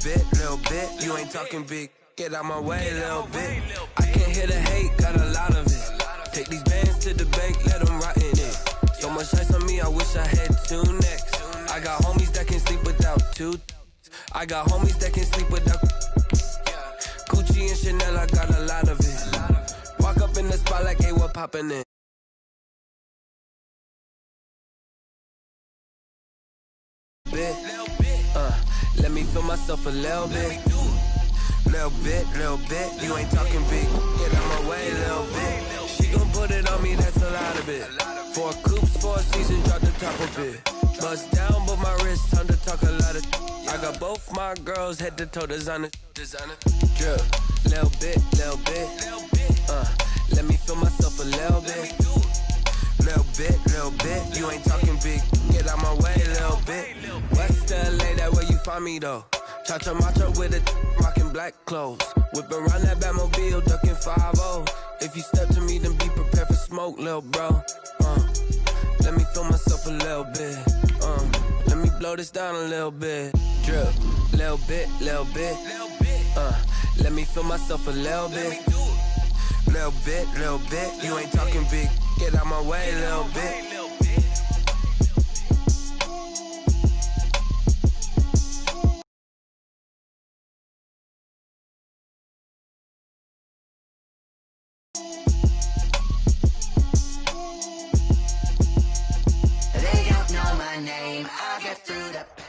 little bit. You ain't talking big. Get out my way, little bit. I can't hear the hate, got a lot of it. Take these bands to the bank, let them rot in it. So much ice on me, I wish I had 2 necks. I got homies that can sleep without 2. I got homies that can sleep without Gucci and Chanel, I got a lot of it. Walk up in the spot like, hey, what poppin' in? Let me feel myself a little bit. Little bit, you ain't talking big. Get out my way, little bit. She gon' put it on me, that's a lot of it. 4 coops, 4 seasons, drop the top of it. Bust down, but my wrist, time to talk a lot of. I got both my girls head to toe designer. Drip, little bit. Let me feel myself a little bit. Little bit, you ain't talking big. Get out my way, little bit. West LA, that where you find me though. Cha-cha matcha with a rockin' black clothes. Whip around that Batmobile, ducking 5-0. If you step to me, then be prepared for smoke, little bro. Let me feel myself a little bit. Let me blow this down a little bit. Drip, little bit. Let me feel myself a little bit. Little bit. You ain't talking big. Get out my way, little bit. They don't know my name. I'll get through the pain.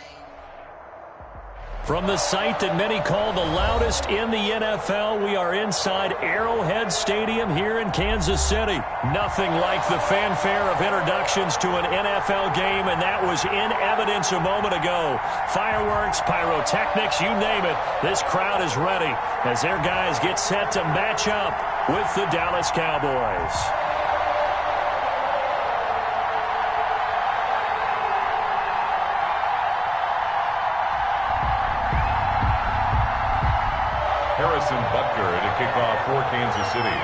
From the site that many call the loudest in the NFL, we are inside Arrowhead Stadium here in Kansas City. Nothing like the fanfare of introductions to an NFL game, and that was in evidence a moment ago. Fireworks, pyrotechnics, you name it. This crowd is ready as their guys get set to match up with the Dallas Cowboys. Harrison Butker to kick off for Kansas City.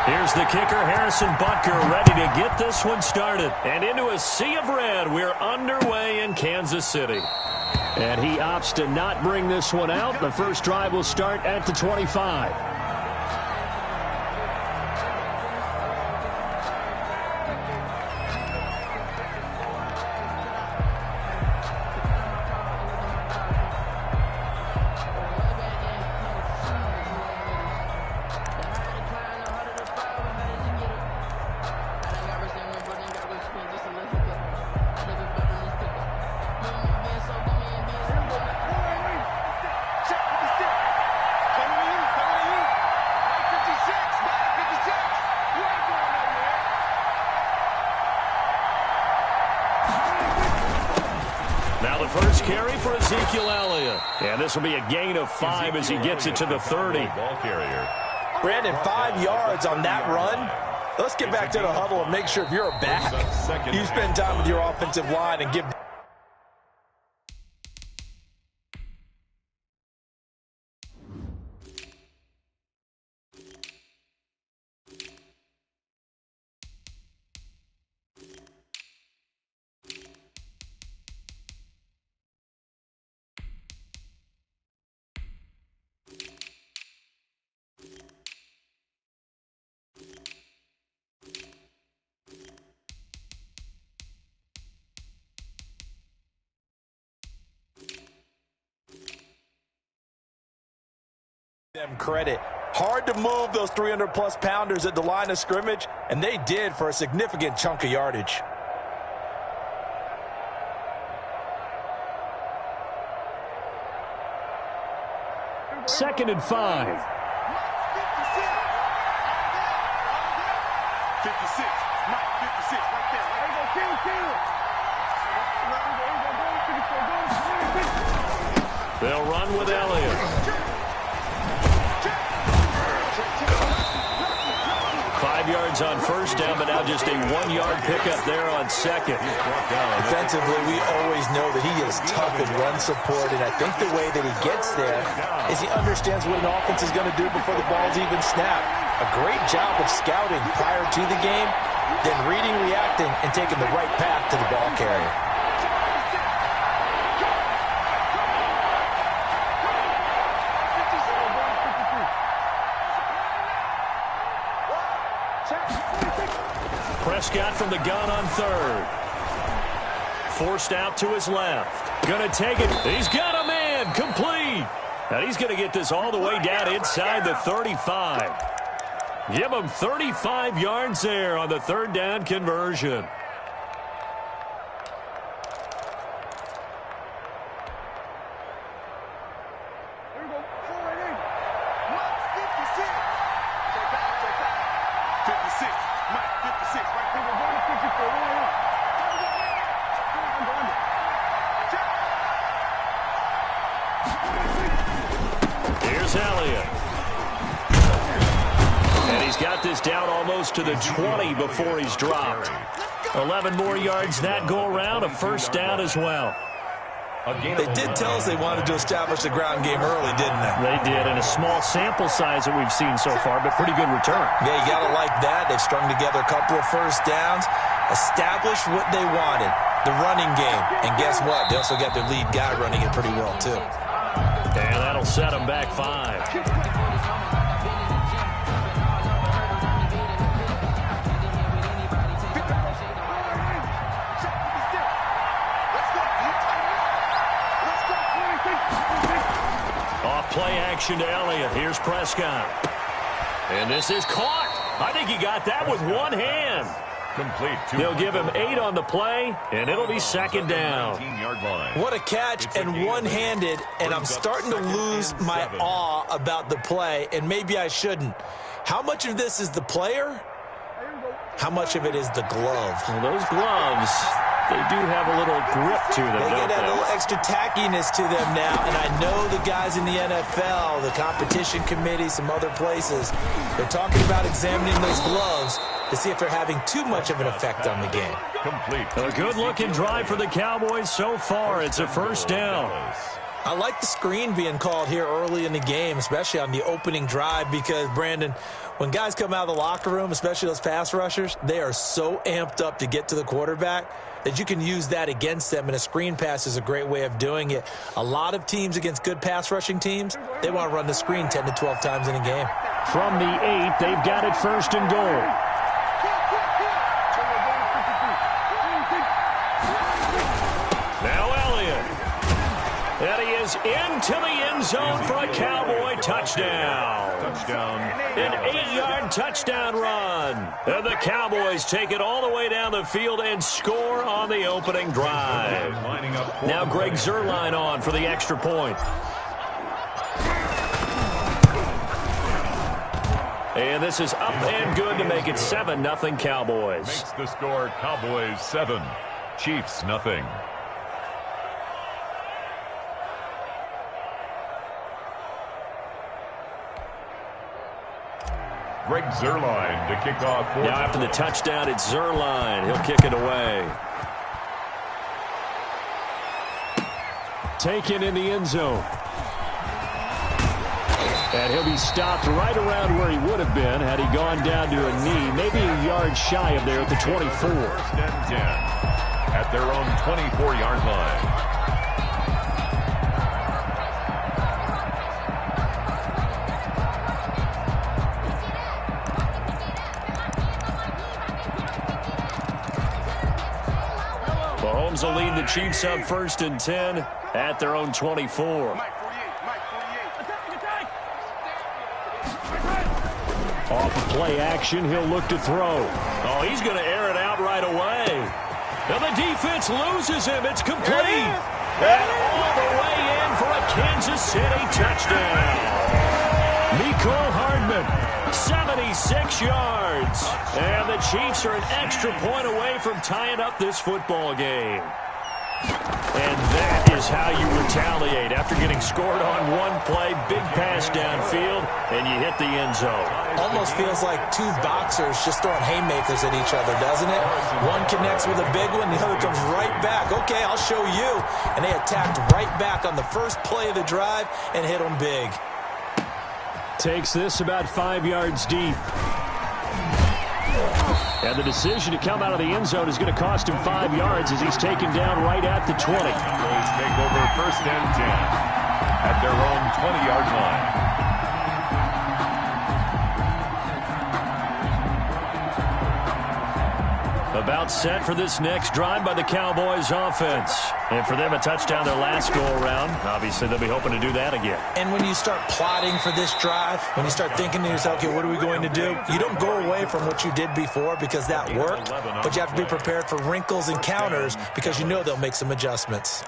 Here's the kicker, Harrison Butker, ready to get this one started. And into a sea of red, we're underway in Kansas City. And he opts to not bring this one out. The first drive will start at the 25. And this will be a gain of 5 as he gets it to the 30. Ball carrier. Brandon, 5 yards on that run. Let's get back to the huddle and make sure if you're a back, you spend time with your offensive line and give. Them credit. Hard to move those 300-plus pounders at the line of scrimmage, and they did for a significant chunk of yardage. Second and 5. 56. Mike, 56, right there. There you go, kill. They'll run with Elliott. 5 yards on first down, but now just a 1-yard pickup there on second. Defensively, we always know that he is tough in run support, and I think the way that he gets there is he understands what an offense is going to do before the ball's even snapped. A great job of scouting prior to the game, then reading, reacting, and taking the right path to the ball carrier. Prescott from the gun on third. Forced out to his left. Gonna take it. He's got a man. Complete. And he's gonna get this all the way down inside the 35. Give him 35 yards there on the third down conversion. Here's Elliott. And he's got this down almost to the 20 before he's dropped. 11 more yards that go around, a first down as well. They did tell us they wanted to establish the ground game early, didn't they? They did, and a small sample size that we've seen so far, but pretty good return. Yeah, you got to like that. They've strung together a couple of first downs, established what they wanted, the running game. And guess what? They also got their lead guy running it pretty well, too. And that'll set them back 5. Play action to Elliott. Here's Prescott. And this is caught. I think he got that with one hand. Complete. They'll give him 8 on the play, and it'll be second down. What a catch, and one-handed, and I'm starting to lose my awe about the play, and maybe I shouldn't. How much of this is the player? How much of it is the glove? Well, those gloves, they do have a little grip to them, They don't get that they? little extra tackiness to them now, and I know the guys in the NFL, the competition committee, some other places, they're talking about examining those gloves to see if they're having too much of an effect on the game. Complete. A good-looking drive for the Cowboys so far. It's a first down. I like the screen being called here early in the game, especially on the opening drive, because, Brandon, when guys come out of the locker room, especially those pass rushers, they are so amped up to get to the quarterback that you can use that against them, and a screen pass is a great way of doing it. A lot of teams against good pass rushing teams, they want to run the screen 10 to 12 times in a game. From the 8, they've got it first and goal. Now Elliott. And he is into the end zone for a Cowboy touchdown. Touchdown. An 8-yard touchdown run. And the Cowboys take it all the way down the field and score on the opening drive. Now Greg Zuerlein on for the extra point. And this is up and good to make it 7-0 Cowboys. Makes the score Cowboys 7, Chiefs 0. Greg Zuerlein to kick off. Now after the touchdown, it's Zuerlein. He'll kick it away. Taken in the end zone. And he'll be stopped right around where he would have been had he gone down to a knee, maybe a yard shy of there at the 24. First and 10 at their own 24-yard line. Mahomes will lead the Chiefs up first and 10 at their own 24. Off of play action, he'll look to throw. Oh, he's going to air it out right away. Now the defense loses him. It's complete. And all the way in for a Kansas City touchdown. Mecole Hardman, 76 yards. And the Chiefs are an extra point away from tying up this football game. And that is how you retaliate. After getting scored on one play, big pass downfield, and you hit the end zone. Almost feels like two boxers just throwing haymakers at each other, doesn't it? One connects with a big one, the other comes right back. Okay, I'll show you. And they attacked right back on the first play of the drive and hit them big. Takes this about 5 yards deep. And the decision to come out of the end zone is going to cost him 5 yards as he's taken down right at the 20. Cowboys take over 1st and 10 at their own 20-yard line. About set for this next drive by the Cowboys offense. And for them, a touchdown their last go-around. Obviously, they'll be hoping to do that again. And when you start plotting for this drive, when you start thinking to yourself, okay, what are we going to do? You don't go away from what you did before because that worked, but you have to be prepared for wrinkles and counters because you know they'll make some adjustments.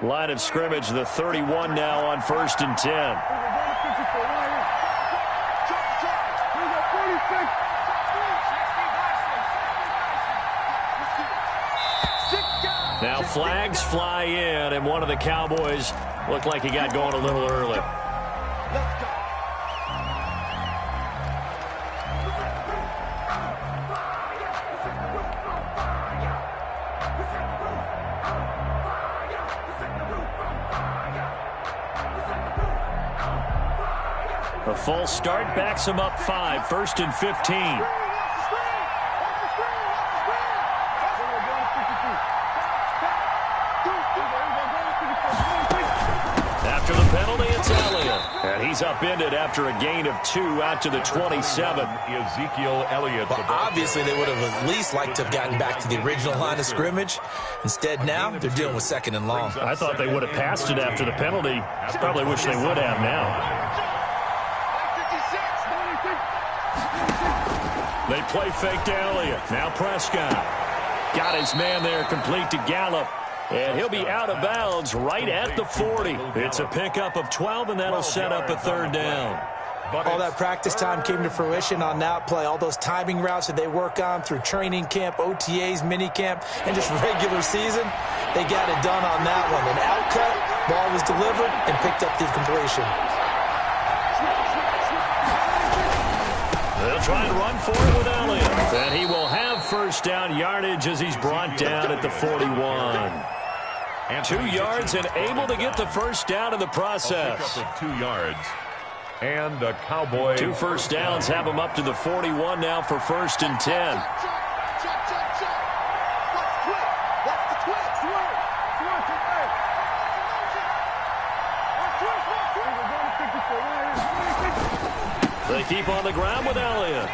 Line of scrimmage, the 31 now on 1st and 10. Now flags fly in, and one of the Cowboys looked like he got going a little early. A full start backs him up 5, 1st and 15. After the penalty, it's Elliott. And he's upended after a gain of 2 out to the 27. Ezekiel Elliott. Well, obviously, they would have at least liked to have gotten back to the original line of scrimmage. Instead, now, they're dealing with 2nd and long. I thought they would have passed it after the penalty. I probably wish they would have now. They play fake to Elliott. Now Prescott. Got his man there, complete to Gallup. And he'll be out of bounds right at the 40. It's a pickup of 12, and that'll set up a 3rd down. All that practice time came to fruition on that play. All those timing routes that they work on through training camp, OTAs, minicamp, and just regular season, they got it done on that one. An outcut, ball was delivered, and picked up the completion. They'll try and run for it with Elliott. And he will have 1st down yardage as he's brought down at the 41. 2 yards and able to get the 1st down in the process. Of 2 yards. And a Cowboy. 2 1st downs have him up to the 41 now for 1st and 10. They keep on the ground with Elliott.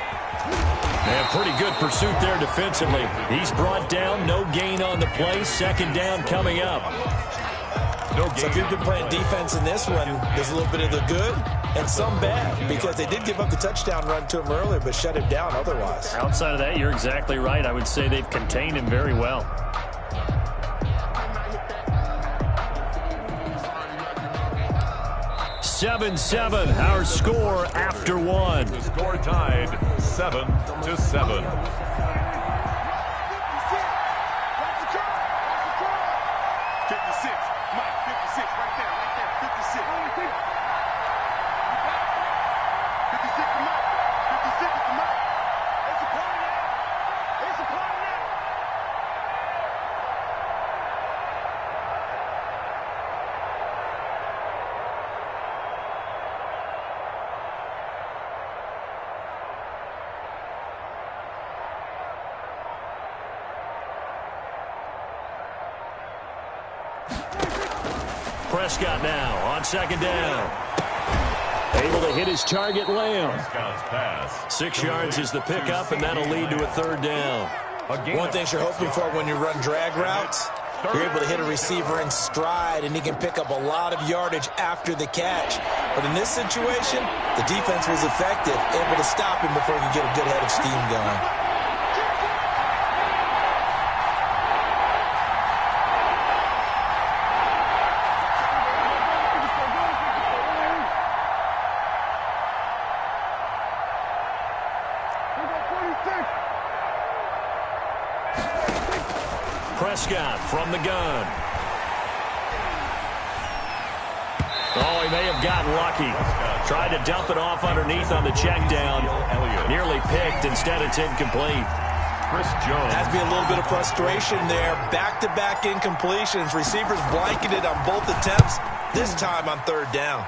And pretty good pursuit there defensively. He's brought down, no gain on the play. 2nd down coming up. So if you've been playing defense in this one, there's a little bit of the good and some bad because they did give up the touchdown run to him earlier but shut him down otherwise. Outside of that, you're exactly right. I would say they've contained him very well. 7-7, our score after 1. The score tied 7-7. Prescott now on 2nd down. Able to hit his target, Lamb. 6 yards is the pickup, and that'll lead to a 3rd down. One thing you're hoping for when you run drag routes, you're able to hit a receiver in stride, and he can pick up a lot of yardage after the catch. But in this situation, the defense was effective, able to stop him before he could get a good head of steam going. Prescott from the gun. Oh, he may have gotten lucky. Tried to dump it off underneath on the check down. Nearly picked. Instead, it's incomplete. Chris Jones. Has to be a little bit of frustration there. Back-to-back incompletions. Receivers blanketed on both attempts. This time on 3rd down.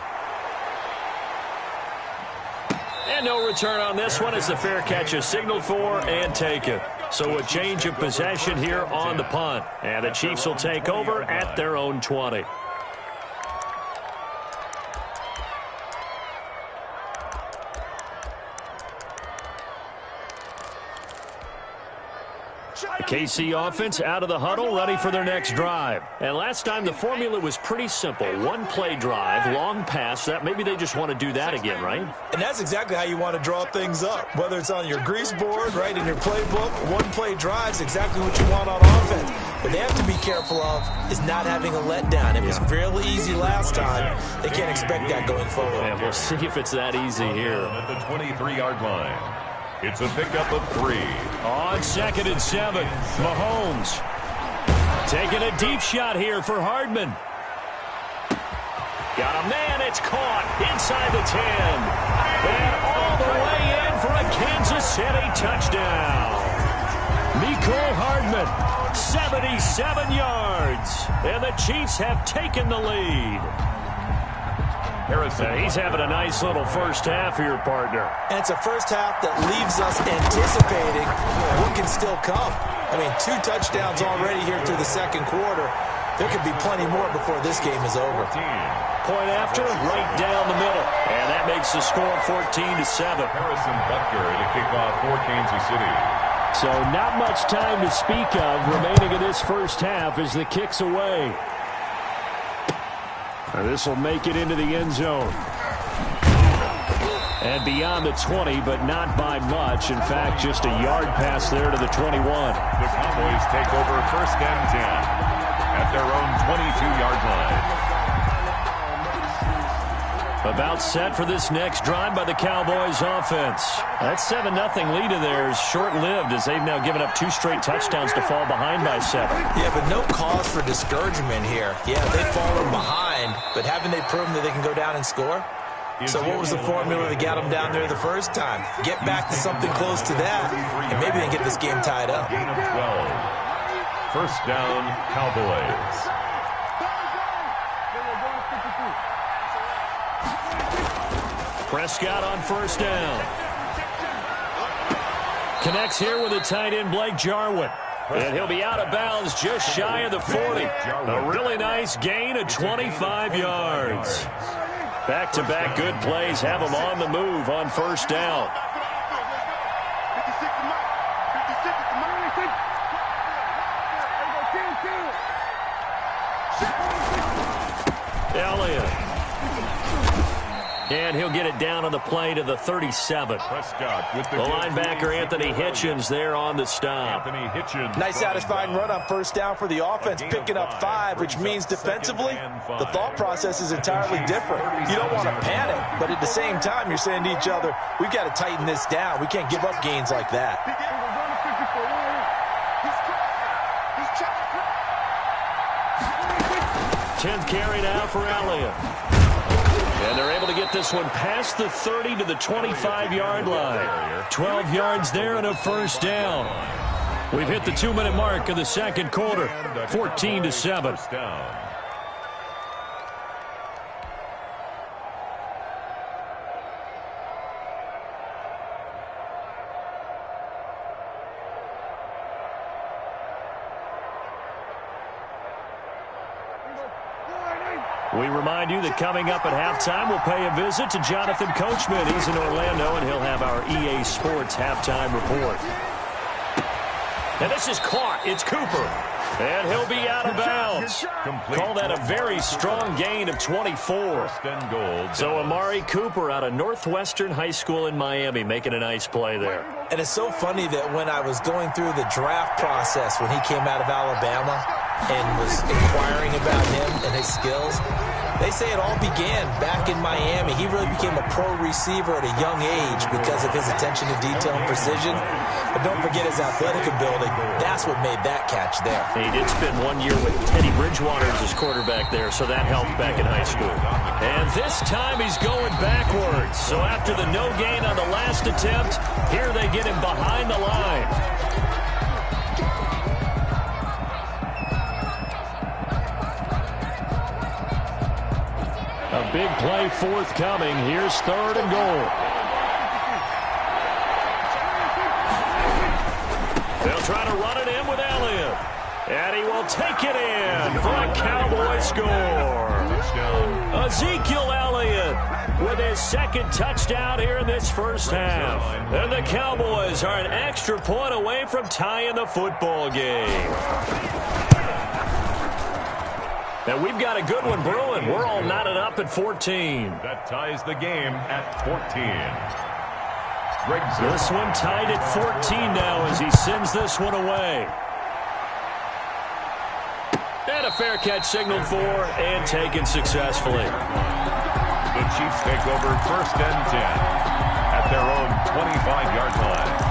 And no return on this one as the fair catch is signaled for and taken. So a change of possession here on the punt. And the Chiefs will take over at their own 20. The KC offense out of the huddle, ready for their next drive. And last time the formula was pretty simple. One play drive, long pass. That maybe they just want to do that again, right? And that's exactly how you want to draw things up. Whether it's on your grease board, right, in your playbook, one play drive is exactly what you want on offense. What they have to be careful of is not having a letdown. It was fairly easy last time. They can't expect that going forward. And we'll see if it's that easy here. At the 23-yard line. It's a pickup of 3. On 2nd and 7, Mahomes taking a deep shot here for Hardman. Got a man, it's caught inside the 10. And all the way in for a Kansas City touchdown. Mecole Hardman, 77 yards. And the Chiefs have taken the lead. He's having a nice little first half here, partner. And it's a first half that leaves us anticipating what can still come. I mean, 2 touchdowns already here through the second quarter. There could be plenty more before this game is over. Point after, right down the middle. And that makes the score 14-7. Harrison Butker to kick off for Kansas City. So not much time to speak of remaining in this first half as the kick's away. This will make it into the end zone. And beyond the 20, but not by much. In fact, just a yard pass there to the 21. The Cowboys take over 1st and 10 at their own 22-yard line. About set for this next drive by the Cowboys offense. That 7-0 lead of theirs short-lived as they've now given up 2 straight touchdowns to fall behind by 7. Yeah, but no cause for discouragement here. Yeah, they've fallen behind, but haven't they proven that they can go down and score? So what was the formula that got them down there the first time? Get back to something close to that, and maybe they can get this game tied up. Gain of 12. 1st down, Cowboys. Prescott on 1st down. Connects here with a tight end, Blake Jarwin. And he'll be out of bounds just shy of the 40. A really nice gain of 25 yards. Back-to-back good plays have him on the move on 1st down. Elliott. And he'll get it down on the play to the 37. Prescott with the linebacker, Anthony Hitchens, there on the stop. Anthony Hitchens. Nice satisfying run on 1st down for the offense, picking up 5, which means defensively, the thought process is entirely different. You don't want to panic, but at the same time, you're saying to each other, we've got to tighten this down. We can't give up gains like that. 10th carry now for Elliott. And they're able to get this one past the 30 to the 25-yard line. 12 yards there and a 1st down. We've hit the 2-minute mark of the second quarter. 14-7. We remind you that coming up at halftime, we'll pay a visit to Jonathan Coachman. He's in Orlando, and he'll have our EA Sports halftime report. And this is caught. It's Cooper. And he'll be out of bounds. Call that a very strong gain of 24. So Amari Cooper out of Northwestern High School in Miami making a nice play there. And it's so funny that when I was going through the draft process when he came out of Alabama and was inquiring about him and his skills, they say it all began back in Miami. He really became a pro receiver at a young age because of his attention to detail and precision. But don't forget his athletic ability. That's what made that catch there. He did spend 1 year with Teddy Bridgewater as his quarterback there, so that helped back in high school. And this time he's going backwards. So after the no gain on the last attempt, here they get him behind the line. A big play forthcoming. Here's 3rd and goal. try to run it in with Elliott. And he will take it in for a Cowboy score. Ezekiel Elliott with his second touchdown here in this first half. And the Cowboys are an extra point away from tying the football game. And we've got a good one brewing. We're all knotted up at 14. That ties the game at 14. This one tied at 14 now as he sends this one away. And a fair catch signaled for and taken successfully. The Chiefs take over 1st and 10 at their own 25-yard line.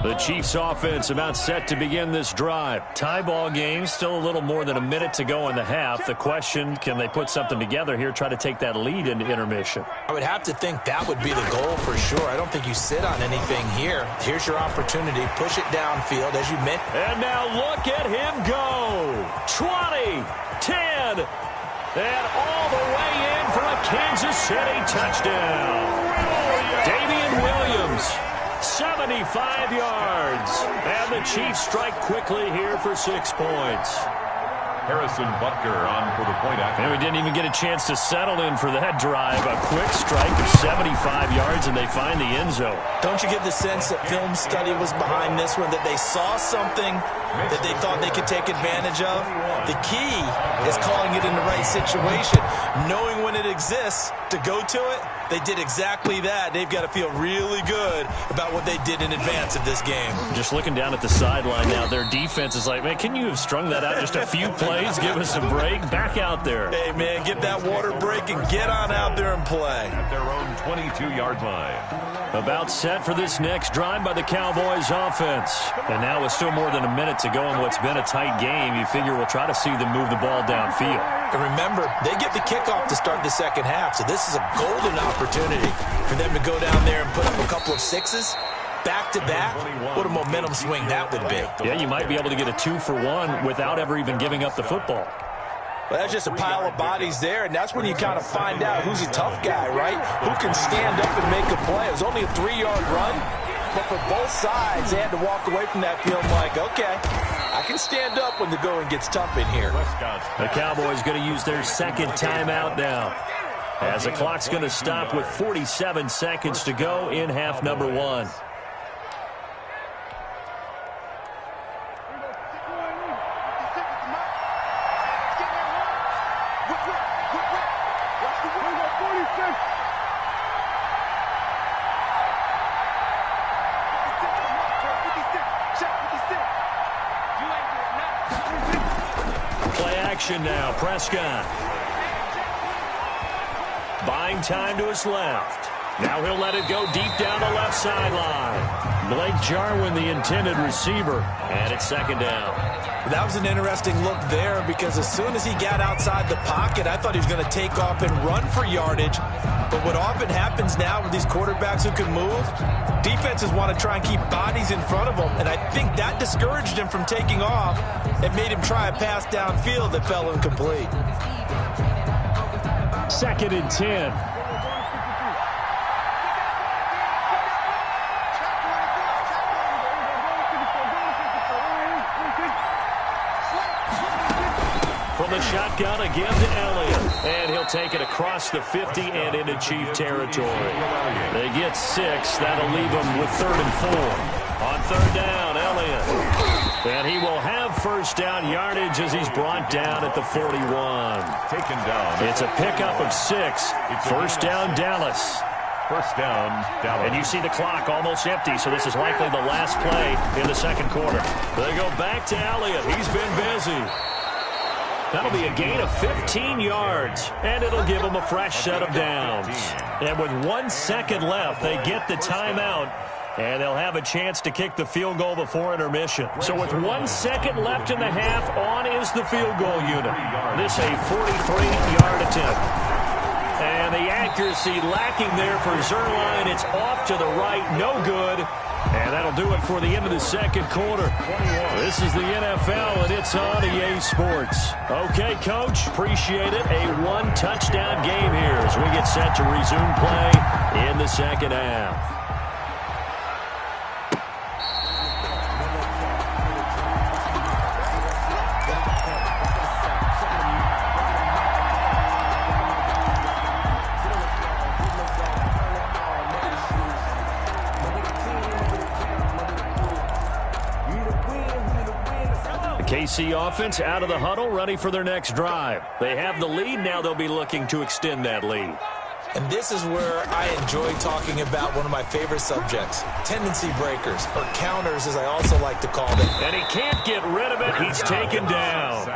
The Chiefs offense about set to begin this drive. Tie ball game, still a little more than a minute to go in the half. The question, can they put something together here, try to take that lead into intermission? I would have to think that would be the goal for sure. I don't think you sit on anything here. Here's your opportunity. Push it downfield as you meant. And now look at him go. 20, 10, and all the way in for a Kansas City touchdown. Damian Williams. 75 yards. And the Chiefs strike quickly here for 6 points. Harrison Butker on for the point after. And we didn't even get a chance to settle in for that drive. A quick strike of 75 yards, and they find the end zone. Don't you get the sense that film study was behind this one, that they saw something that they thought they could take advantage of? The key is calling it in the right situation, knowing when it exists to go to it. They did exactly that. They've got to feel really good about what they did in advance of this game. Just looking down at the sideline now, their defense is like, man, can you have strung that out just a few plays? Give us a break. Back out there. Hey, man, get that water break and get on out there and play. At their own 22-yard line. About set for this next drive by the Cowboys offense. And now with still more than a minute to go in what's been a tight game, you figure we'll try to see them move the ball downfield. And remember, they get the kickoff to start the second half, so this is a golden opportunity for them to go down there and put up a couple of sixes. Back-to-back, what a momentum swing that would be. Yeah, you might be able to get a 2-for-1 without ever even giving up the football. Well, that's just a pile of bodies there, and that's when you kind of find out who's a tough guy, right? Who can stand up and make a play. It was only a 3-yard run, but for both sides, they had to walk away from that feeling like, okay, I can stand up when the going gets tough in here. The Cowboys going to use their second timeout now, as the clock's going to stop with 47 seconds to go in half number 1. Now, Prescott. Buying time to his left. Now he'll let it go deep down the left sideline. Blake Jarwin, the intended receiver, and it's second down. That was an interesting look there because as soon as he got outside the pocket, I thought he was going to take off and run for yardage. But what often happens now with these quarterbacks who can move, defenses want to try and keep bodies in front of them, and I think that discouraged him from taking off and made him try a pass downfield that fell incomplete. 2nd and 10. From the shotgun again to Elliott. And he'll take it across the 50 and into Chief territory. They get 6. That'll leave them with 3rd and 4. On 3rd down, Elliott. And he will have first down yardage as he's brought down at the 41. Taken down. It's a pickup of 6. First down, Dallas. First down, Dallas. And you see the clock almost empty, so this is likely the last play in the second quarter. They go back to Elliott. He's been busy. That'll be a gain of 15 yards, and it'll give them a fresh set of downs. And with 1 second left, they get the timeout, and they'll have a chance to kick the field goal before intermission. So with 1 second left in the half, on is the field goal unit. This a 43-yard attempt. And the accuracy lacking there for Zuerlein. It's off to the right, no good. And that'll do it for the end of the second quarter. This is the NFL, and it's on EA Sports. Okay, Coach, appreciate it. A one-touchdown game here as we get set to resume play in the second half. KC offense out of the huddle, ready for their next drive. They have the lead. Now they'll be looking to extend that lead. And this is where I enjoy talking about one of my favorite subjects, tendency breakers, or counters as I also like to call them. And he can't get rid of it. He's taken down.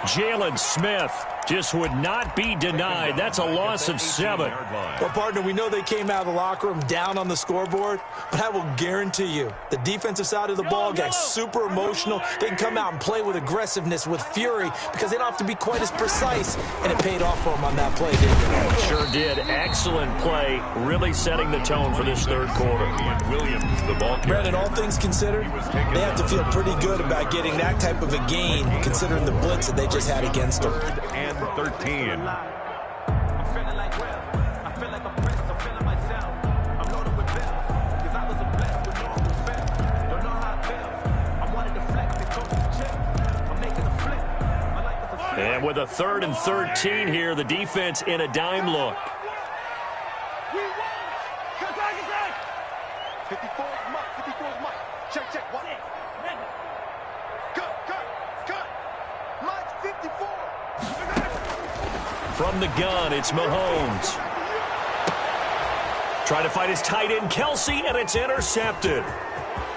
Jalen Smith just would not be denied. That's a loss of 7. Well, partner, we know they came out of the locker room down on the scoreboard, but I will guarantee you the defensive side of the ball got super emotional. They can come out and play with aggressiveness, with fury, because they don't have to be quite as precise, and it paid off for them on that play, didn't it? Sure did. Excellent play, really setting the tone for this third quarter. Williams, the ball carrier. Brandon, all things considered, they have to feel pretty good about getting that type of a gain, considering the blitz that they just had against them. 3rd and 13. And with a 3rd and 13 here, the defense in a dime look. 54 is Mike. 54 is Mike. Check, check. What? Cut. Mike's 54. From the gun, it's Mahomes. Trying to fight his tight end, Kelsey, and it's intercepted.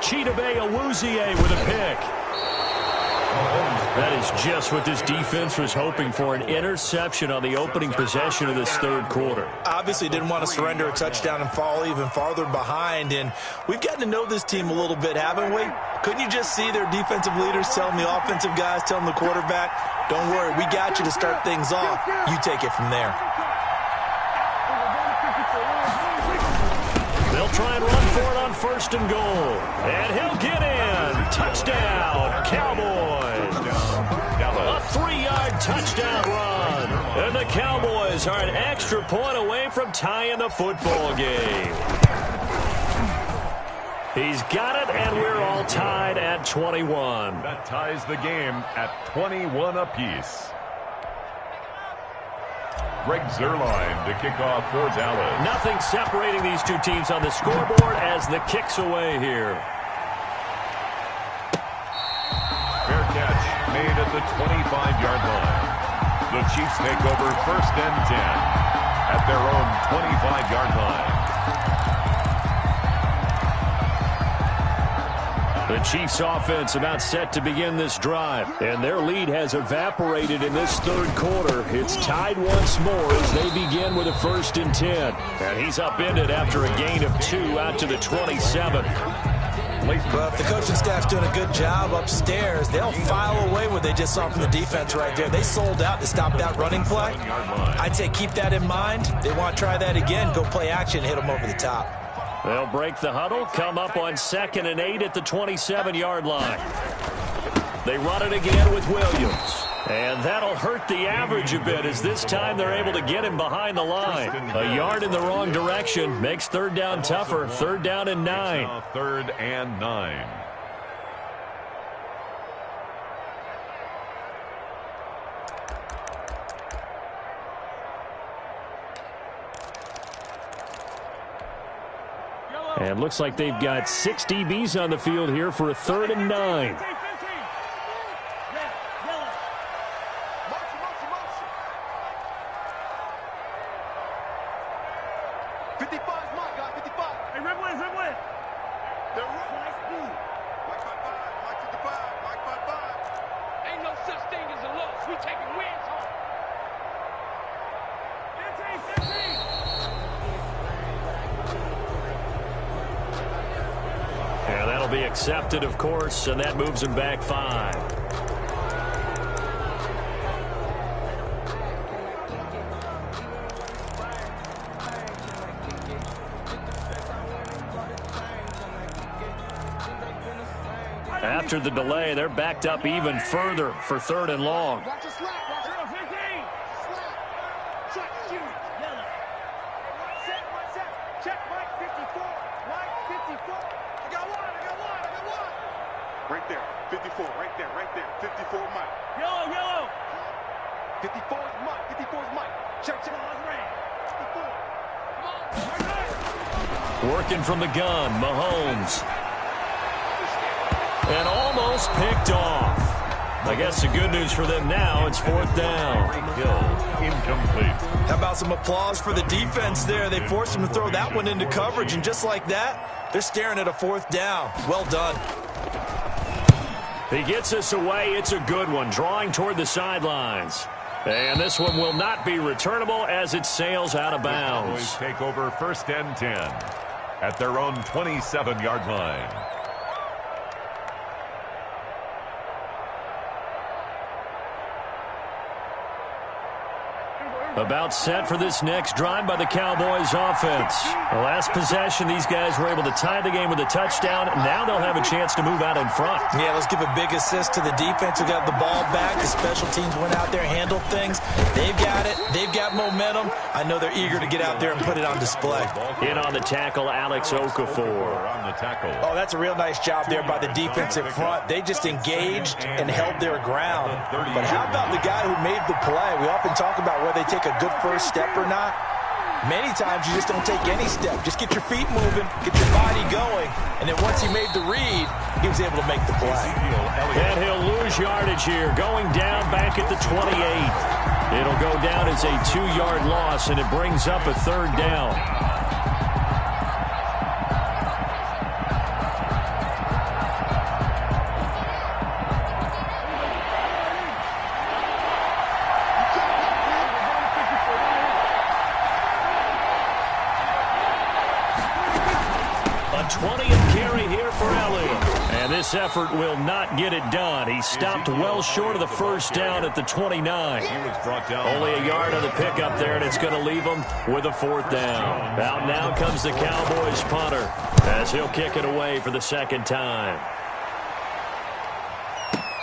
Chidobe Awuzie with a pick. That is just what this defense was hoping for, an interception on the opening possession of this third quarter. Obviously didn't want to surrender a touchdown and fall even farther behind, and we've gotten to know this team a little bit, haven't we? Couldn't you just see their defensive leaders telling the offensive guys, telling the quarterback, don't worry, we got you to start things off. You take it from there. They'll try and run for it on 1st and goal. And he'll get in. Touchdown, Cowboys. A 3-yard touchdown run. And the Cowboys are an extra point away from tying the football game. He's got it, and we're all tied at 21. That ties the game at 21 apiece. Greg Zuerlein to kick off for Dallas. Nothing separating these two teams on the scoreboard as the kick's away here. Fair catch made at the 25-yard line. The Chiefs take over 1st and 10 at their own 25-yard line. The Chiefs offense about set to begin this drive, and their lead has evaporated in this third quarter. It's tied once more as they begin with a 1st and 10. And he's upended after a gain of 2 out to the 27. Well, if the coaching staff's doing a good job upstairs, they'll file away what they just saw from the defense right there. They sold out to stop that running play. I'd say keep that in mind. They want to try that again, go play action, hit them over the top. They'll break the huddle, come up on 2nd and 8 at the 27-yard line. They run it again with Williams. And that'll hurt the average a bit as this time they're able to get him behind the line. A yard in the wrong direction makes 3rd down tougher. 3rd down and 9. 3rd and 9. And looks like they've got 6 DBs on the field here for a 3rd and 9. Be accepted, of course, and that moves him back 5. after the delay. They're backed up even further for 3rd and long. Watch your slap. Watch your 15. Slap. Check, shoot. Yellow. One set. Check, Mike 54. Mike 54. I got one. Right there. 54. Right there. 54 Mike. Yellow. 54 is Mike. 54 is Mike. Check. 54. Working from the gun, Mahomes. And almost picked off. I guess the good news for them now, it's 4th down. Hill, incomplete. How about some applause for the defense there? They forced him to throw that one into coverage, and just like that, they're staring at a 4th down. Well done. He gets us away. It's a good one, drawing toward the sidelines. And this one will not be returnable as it sails out of bounds. The Cowboys take over 1st and 10 at their own 27-yard line. About set for this next drive by the Cowboys offense. The last possession, these guys were able to tie the game with a touchdown. Now they'll have a chance to move out in front. Yeah, let's give a big assist to the defense who got the ball back. The special teams went out there, handled things. They've got it. They've got momentum. I know they're eager to get out there and put it on display. In on the tackle, Alex Okafor. On the tackle. Oh, that's a real nice job there by the defensive front. They just engaged and held their ground. But how about the guy who made the play? We often talk about whether they take a good first step or not. Many times you just don't take any step. Just get your feet moving, get your body going, and then once he made the read, he was able to make the play. And he'll lose yardage here, going down back at the 28. It'll go down as a 2-yard loss, and it brings up a 3rd down. This effort will not get it done. He stopped well short of the 1st down at the 29. He was brought down. Only a yard on the pickup there, and it's going to leave him with a 4th down. Out now comes the Cowboys punter as he'll kick it away for the 2nd time.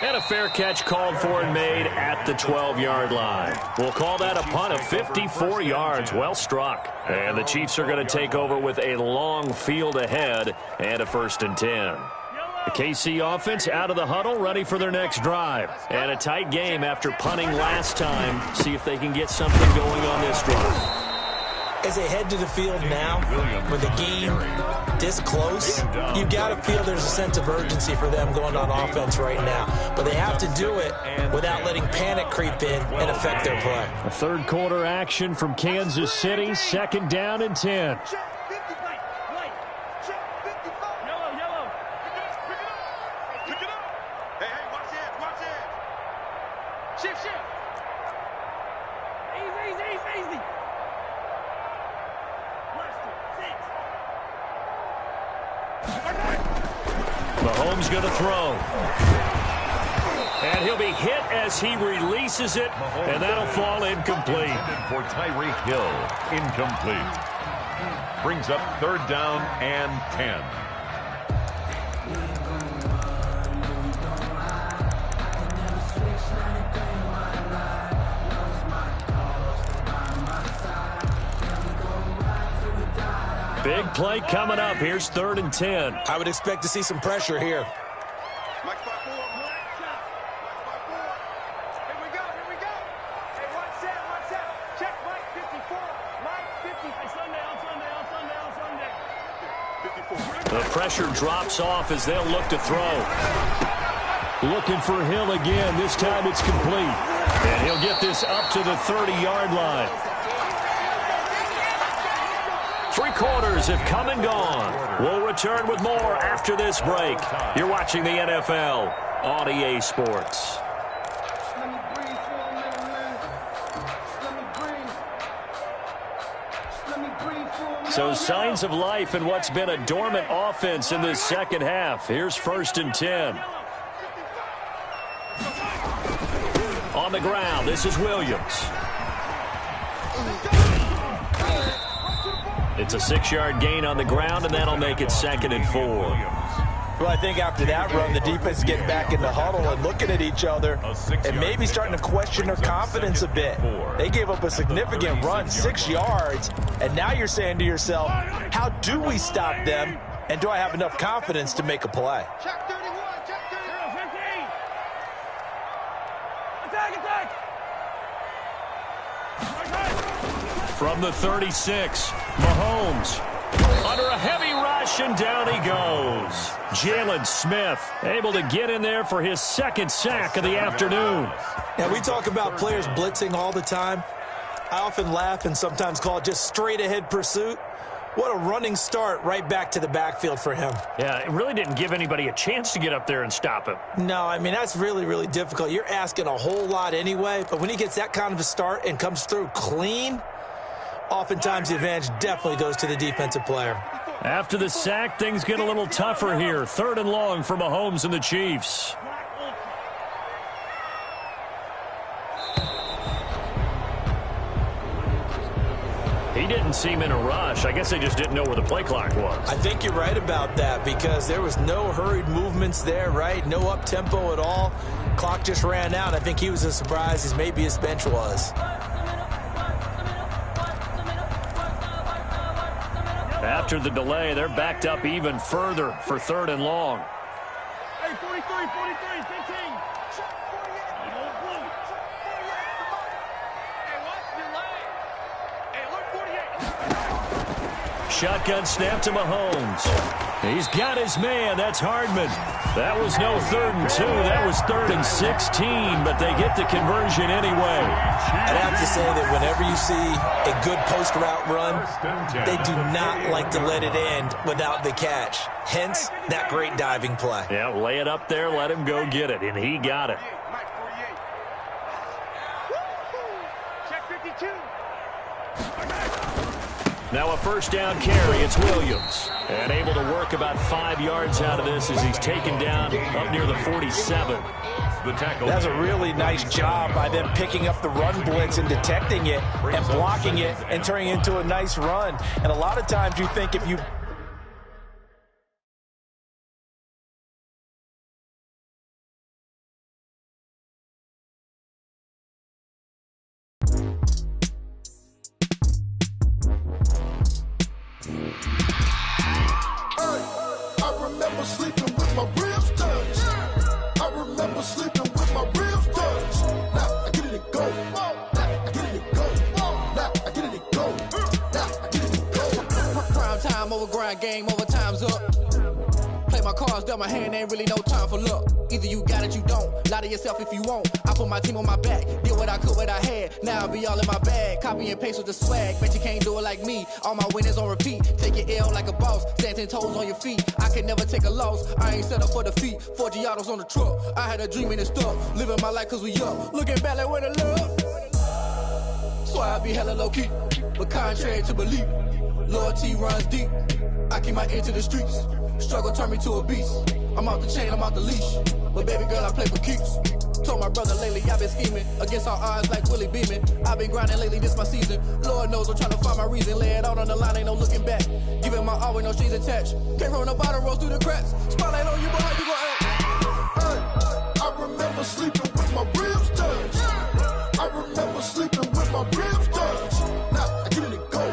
And a fair catch called for and made at the 12-yard line. We'll call that a punt of 54 yards. Well struck. And the Chiefs are going to take over with a long field ahead and a 1st and 10. The KC offense out of the huddle, ready for their next drive. And a tight game after punting last time. See if they can get something going on this drive. As they head to the field now, with the game this close, you've got to feel there's a sense of urgency for them going on offense right now. But they have to do it without letting panic creep in and affect their play. A 3rd quarter action from Kansas City, 2nd down and 10. Mahomes going to throw. And he'll be hit as he releases it, and that'll fall incomplete. For Tyreek Hill, incomplete. Brings up 3rd down and 10. Big play coming up. Here's 3rd and 10. I would expect to see some pressure here. Mike 5-4. Here we go. Hey, one set. Check Mike 54. Mike 50. Hey, Sunday. 54. The pressure drops off as they'll look to throw. Looking for Hill again. This time it's complete. And he'll get this up to the 30-yard line. 3 quarters have come and gone. We'll return with more after this break. You're watching the NFL on EA Sports. So signs of life in what's been a dormant offense in this 2nd half. Here's 1st and 10. On the ground, this is Williams. It's a 6-yard gain on the ground, and that'll make it 2nd and 4. Well, I think after that run, the defense is getting back in the huddle and looking at each other and maybe starting to question their confidence a bit. They gave up a significant run, 6 yards, and now you're saying to yourself, how do we stop them, and do I have enough confidence to make a play? Check 31, check 30. 15. Attack, attack. From the 36, Mahomes under a heavy rush, and down he goes. Jalen Smith able to get in there for his second sack of the afternoon. Now, we talk about players blitzing all the time. I often laugh and sometimes call it just straight-ahead pursuit. What a running start right back to the backfield for him. Yeah, it really didn't give anybody a chance to get up there and stop him. No, I mean, that's really, really difficult. You're asking a whole lot anyway, but when he gets that kind of a start and comes through clean, oftentimes the advantage definitely goes to the defensive player. After the sack, things get a little tougher here. 3rd and long for Mahomes and the Chiefs. He didn't seem in a rush. I guess they just didn't know where the play clock was. I think you're right about that because there was no hurried movements there, right? No up-tempo at all. Clock just ran out. I think he was as surprised as maybe his bench was. After the delay, they're backed up even further for 3rd and long. Hey, 43, 43, 15. Shotgun snap to Mahomes. He's got his man. That's Hardman. That was no 3rd and 2. That was 3rd and 16, but they get the conversion anyway. I'd have to say that whenever you see a good post-route run, they do not like to let it end without the catch. Hence, that great diving play. Yeah, lay it up there, let him go get it, and he got it. Check 52. Now a 1st down carry. It's Williams. And able to work about 5 yards out of this as he's taken down up near the 47. That's a really nice job by them picking up the run blitz and detecting it and blocking it and turning it into a nice run. And a lot of times you think if you... Game over, time's up. Play my cards, dealt my hand, ain't really no time for luck. Either you got it, you don't. Lie to yourself if you won't. I put my team on my back, did what I could, what I had. Now I'll be all in my bag, copy and paste with the swag. Bet you can't do it like me. All my winners on repeat. Take your L like a boss, stand 10 toes on your feet. I can never take a loss. I ain't set up for defeat. 4 Giottos on the truck. I had a dream and it stuck. Living my life cause we up. Looking back like where the love. So I be hella low key, but contrary to belief, loyalty runs deep. I keep my ear to the streets. Struggle turned me to a beast. I'm out the chain, I'm out the leash. But baby girl, I play for keeps. Told my brother lately I've been scheming against all odds like Willie Beeman. I've been grinding lately, this my season. Lord knows I'm trying to find my reason. Lay it out on the line, ain't no looking back. Giving my all with no strings attached. Came from the bottom, rose through the cracks. Spotlight on you, but how you gon' act? Hey, I remember sleeping with my ribs touched. I remember sleeping with my ribs touched. Now I get it and go.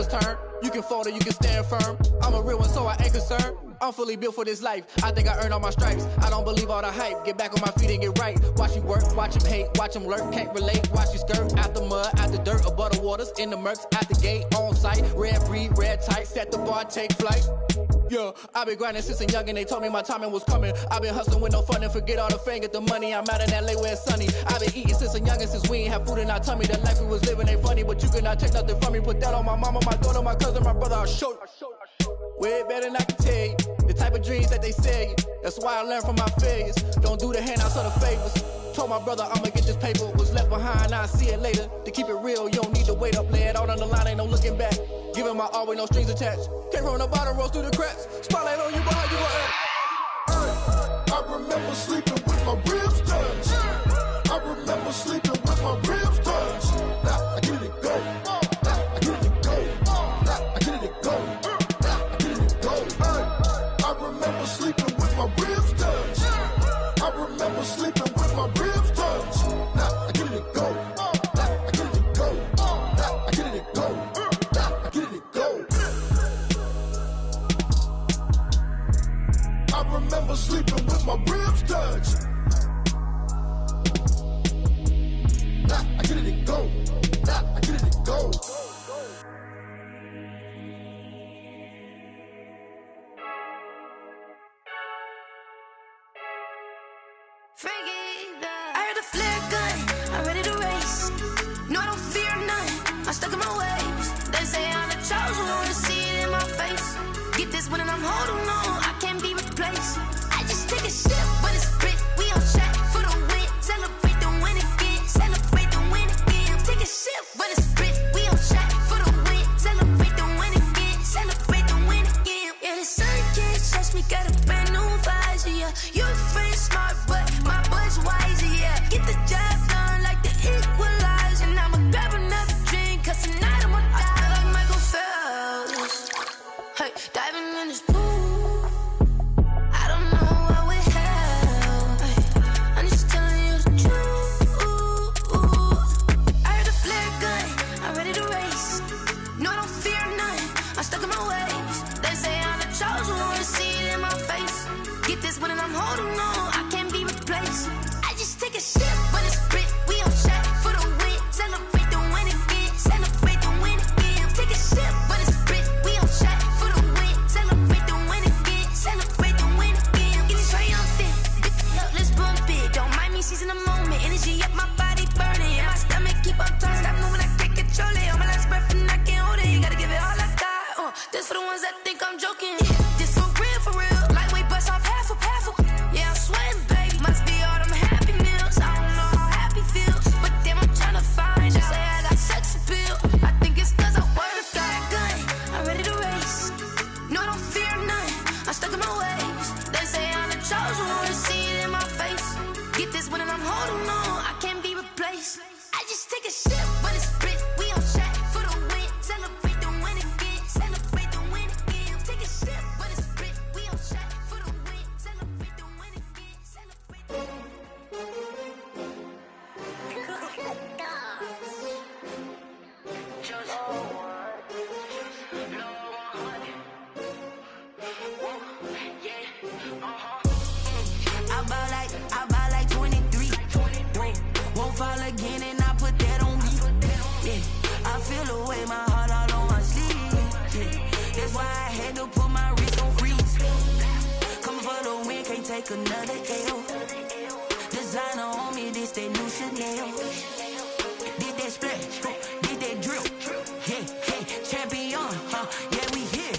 Turn. You can fold or you can stand firm. I'm a real one, so I ain't concerned. I'm fully built for this life. I think I earned all my stripes. I don't believe all the hype. Get back on my feet and get right. Watch you work, watch him hate, watch him lurk. Can't relate, watch you skirt. Out the mud, out the dirt, above the waters, in the murks, out the gate, on site. Red breed, red tight, set the bar, take flight. Yeah, I've been grinding since a young and they told me my timing was coming. I've been hustling with no fun and forget all the fame, get the money. I'm out in LA where it's sunny. I've been eating since a young and since we ain't have food in our tummy. The life we was living ain't funny, but you cannot take nothing from me. Put that on my mama, my daughter, my cousin, my brother, I'll show you. Way better than I can tell you. The type of dreams that they sell you. That's why I learned from my failures. Don't do the handouts or the favors. Told my brother I'ma get this paper. Was left behind, I'll see it later. To keep it real, you don't need to wait up. Lay it out on the line, ain't no looking back. Giving my all with no strings attached. Came from the bottom, rose through the cracks. Spotlight on you, but how you gon' act? I remember sleeping with my ribs touched. I remember sleeping with my ribs touched. Now I get it and go. Now I get it and go. remember sleeping with my ribs touched. Nah, I get it and go. Nah, I get it and go. I heard the flare gun, I'm ready to race. No, I don't fear none, I'm stuck in my ways. They say I'm the chosen one, to see it in my face. Get this one and I'm holding on, I can't be replaced. I just take a sip, but it's spit, we on track for the win. Celebrate the win again, celebrate the win again. Take a sip, but it's spit, we on track for the win. Celebrate the win again, celebrate the win again. Yeah, the sun can't touch me, got a brand new visor, yeah. You're friend smart, but my bud's wiser, yeah. Get the job done like the equalizer. And I'ma grab another drink, cause tonight I'ma die like Michael Phelps. Hey, diving in this pool, I don't know what we have. Hey, I'm just telling you the truth. I heard the flare gun, I'm ready to race. No, I don't fear none, I'm stuck in my ways. They say I'm the chosen one, to see it in my face. Get this one and I'm holding on, I can't be replaced. I just take a sip, but it's spit, we on track for the win. Celebrate the win again, celebrate the win again. Take a sip, but it's spit, we on track for the win. Celebrate the win again, celebrate the win again. Get it triumphant, let's bump it. Don't mind me seizing the moment, energy up my body burning. And my stomach keep on turning, stop moving, I can't control it. On my last breath and I can't hold it, you gotta give it all I got. This for the ones that think I'm joking. This for real, lightweight bust off half a. Yeah, I'm sweating, baby, must be all them happy meals. I don't know how happy feels, but damn, I'm trying to find out. Say I got sex appeal, I think it's cause I wear a fire gun. I'm ready to race, no, I don't fear none, I'm stuck in my ways. They say I'm the chosen one, to see it in my face. Get this one and I'm holding on, I can't be replaced. I just take a sip, but it's spit, we on track for the win. Celebrate the win again, celebrate the win again. Take a sip, but it's spit, we on track for the win. Celebrate the win again, celebrate the win. I buy like 23. Won't fall again and I put that on me. Yeah, I feel the way, my heart all on my sleeve. Yeah, that's why I had to put my wrist on freeze. Coming for the win, can't take another L. Designer on me, this that new Chanel. Did that splash, did that drill. Yeah, champion, yeah, we here.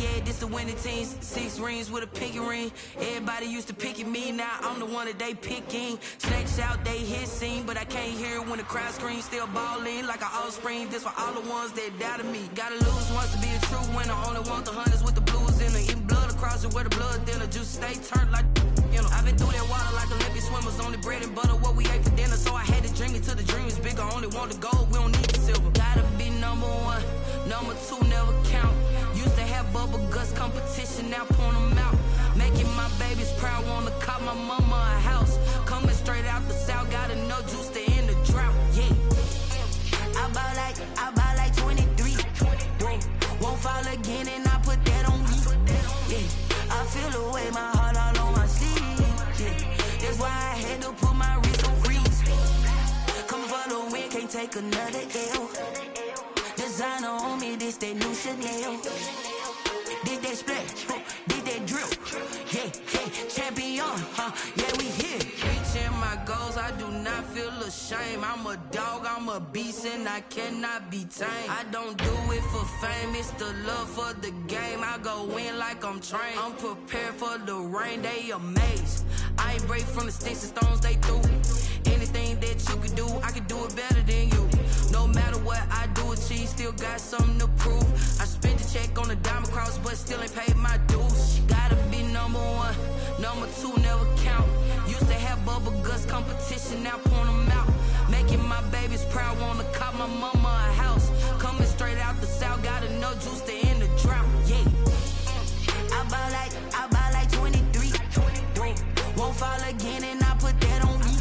Yeah, this the winning team. 6 rings with a pinky ring. Everybody used to pick at me, now I'm the one that they picking. Snakes out, they hit scene, but I can't hear it when the crowd screams. Still ballin' like an offspring. This for all the ones that doubted me. Gotta lose once to be a true winner. Only want the hunters with the blues in it. Eating blood across it where the blood thinner. Juice stay turned like, you know. I've been through that water like Olympic swimmers. Only bread and butter, what we ate for dinner. So I had to dream it till the dream is bigger. Only want the gold, we don't need the silver. Gotta be number 1, number 2 never count. Used to have bubble guts competition, now point them out. Making my babies proud, wanna cop my mama a house. Coming straight out the south, gotta know juice to end the drought. Yeah, I buy like 23. Won't fall again and I put that on me. Yeah, I feel the way, my heart all on my sleeve. Yeah, that's why I had to put my wrist on freeze. Coming for the win, can't take another L. Designer on me, this that new Chanel. Did that splash, did that drill. Yeah, champion, yeah, we here. Reaching my goals, I do not feel ashamed. I'm a dog, I'm a beast, and I cannot be tamed. I don't do it for fame, it's the love for the game. I go in like I'm trained. I'm prepared for the rain, they amazed. I ain't break from the sticks and stones they threw. Anything that you could do, I could do it better than you. No matter what I do, achieve, still got something to prove. I spent the check on the diamond cross, but still ain't paid my dues. Gotta be number 1, number 2 never count. Used to have bubble guts competition, now point them out. Making my babies proud, wanna cop my mama a house. Coming straight out the south, gotta know juice to end the drought. Yeah, I buy like 23. Won't fall again and I put that on me.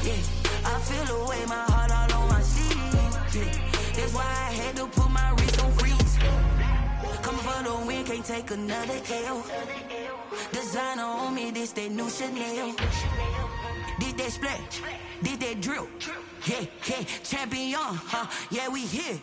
Yeah, I feel the way, my heart all on my sleeve. Yeah, that's why I had to put my wrist on freeze. Coming for the win, can't take another L. Designer on me, this that new Chanel. This that splash, this that drill. Yeah, yeah, champion, yeah, we here.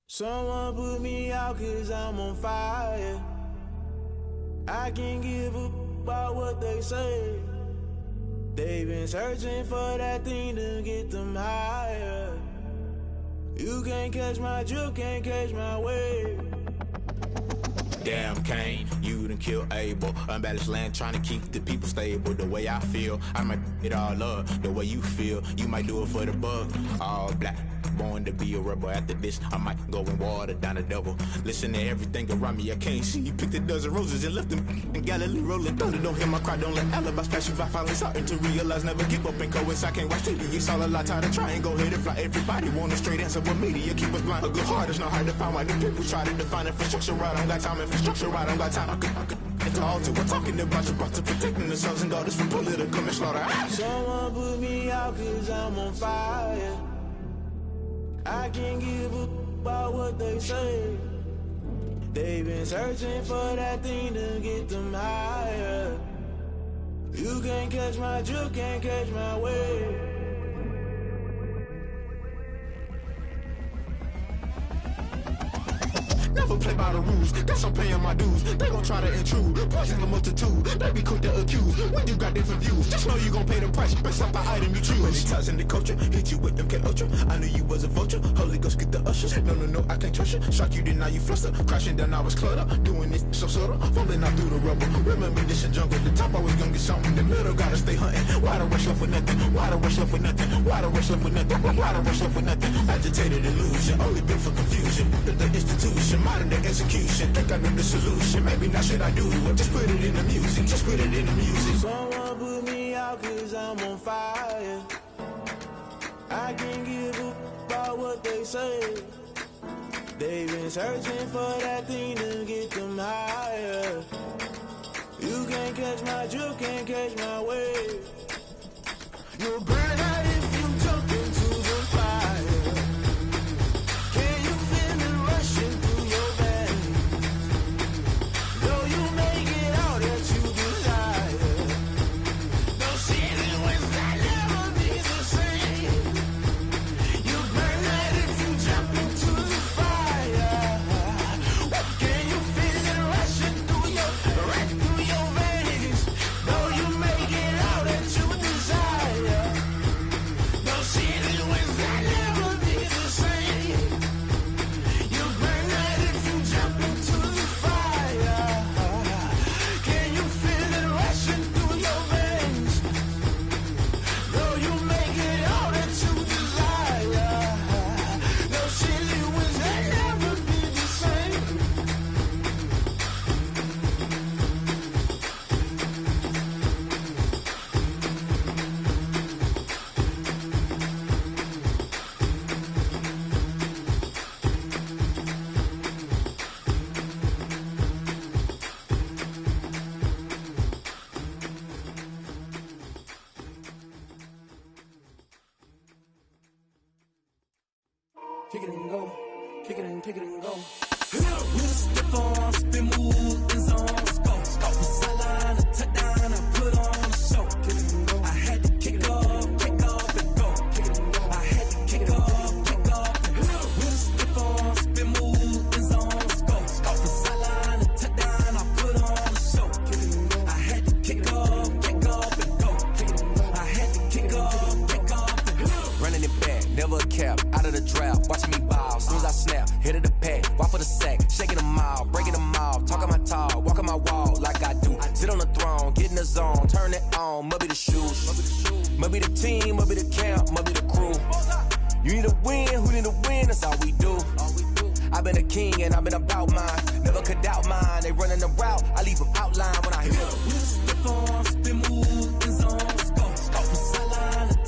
Someone put me out 'cause I'm on fire. I can't give a about what they say. They've been searching for that thing to get them higher. You can't catch my drift, can't catch my wave. Damn Kane, you done killed Abel. Unbalanced land trying to keep the people stable. The way I feel, I might it all up. The way you feel, you might do it for the bug. All black, born to be a rebel. After this, I might go and water down the devil. Listen to everything around me, I can't see. You picked a dozen roses and left them in Galilee rolling thunder. Don't hear my cry, don't let alibis pass you. I finally starting to realize, never give up and coincide. I can't watch TV, it's all a lot. Time to try and go ahead and fly. Everybody want a straight answer, but media keep us blind. A good heart is not hard to find. Why the people try to define infrastructure right? I don't got time, infrastructure right, I don't got time. I could it's all to we're talking about your to protecting the sons and daughters from political manslaughter. Someone put me out 'cause I'm on fire. I can't give a about what they say. They've been searching for that thing to get them higher. You can't catch my drift, can't catch my wave. Never play by the rules, guess I'm paying my dues. They gon' try to intrude, poison the multitude. They be quick to accuse, when you got different views. Just know you gon' pay the price, based off the item you choose. Many times in the culture, hit you with MK Ultra. I knew you was a vulture, Holy Ghost get the ushers. No, I can't trust you. Shock you, then now you fluster. Crashing down, I was cluttered. Doing this so subtle, falling out through the rubble. Remember this a jungle, the top always gonna get something. In the middle, gotta stay hunting. Why the rush left with nothing? Why the rush left with nothing? Why the rush left with nothing? Why the rush left with nothing? Agitated illusion, only built for confusion. The institution, modern day execution. Think I know the solution. Maybe now should I do it? Just put it in the music. Just put it in the music. Someone put me out 'cause I'm on fire. I can't give a about what they say. They've been searching for that thing to get them higher. You can't catch my drift, can't catch my wave. You'll burn out if you jump into the fire. Can you feel it rushing through your veins? Though you make it out that you desire. No ceiling wins that never be the same. You burn out if you jump into the fire. Can you feel it rushing through your veins? Though you make it out that you desire. No ceiling wins that never be the same. You burn out if you jump into the fire. Can you feel it rushing through your veins? Though you make it out that you desire. No ceiling wins that never be the same. Kick it and go, kick it and go. With a stiff on, spin move, and zones, go. From sideline to touchdown, I put on a show. I had to kick off and go. I had to kick off and go. With a stiff on, spin move, and zones, go. From sideline to touchdown, I put on a show. I had to kick off and go. I had to kick off and go. Running it back, never a cap, out of the draft, watching me ball. Soon as I snap, hit of the pack, walk for the sack, shaking them all, breaking them all, talking my talk, walking my wall like I do. Sit on the throne, get in the zone, turn it on, must be the shoes, must be the team, must be the camp, must be the crew. You need a win, who need a win, that's all we do. I've been a king and I've been about mine, never could doubt mine. They running the route, I leave them outline when I hit them. With a stiff on, spin move, and zones, go. From sideline to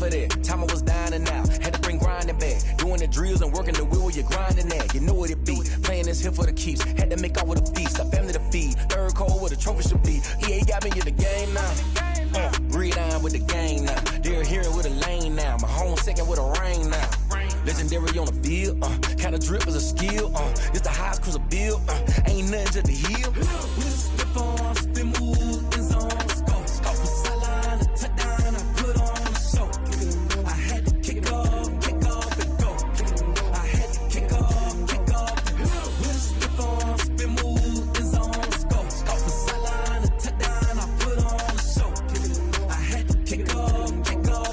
for that. Time I was down and out, had to bring grinding back. Doing the drills and working the wheel where you're grinding at. You know what it be, playing this here for the keeps. Had to make out with a feast, a family to feed. Third cold where the trophy should be. EA got me in the game now. Breed on with the game now. They're here with a lane now. My home second with a rain now. Legendary on the field, kinda drip is a skill, it's the highest cruiser bill, ain't nothing to the heel. Step on, spin move, in zone, scope, for sideline, a touchdown, I put on a show. I had to kick off and go. I had to kick off and go. Step on, spin move, in zone, scope, for sideline, a touchdown, I put on a show. I had to kick off and go.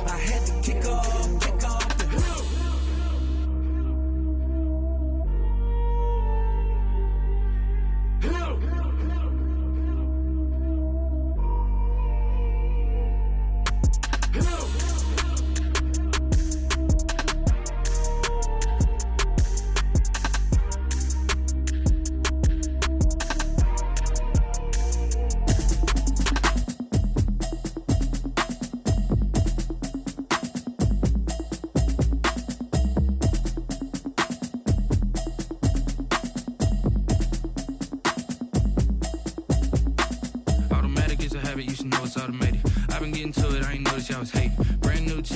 I had to kick off.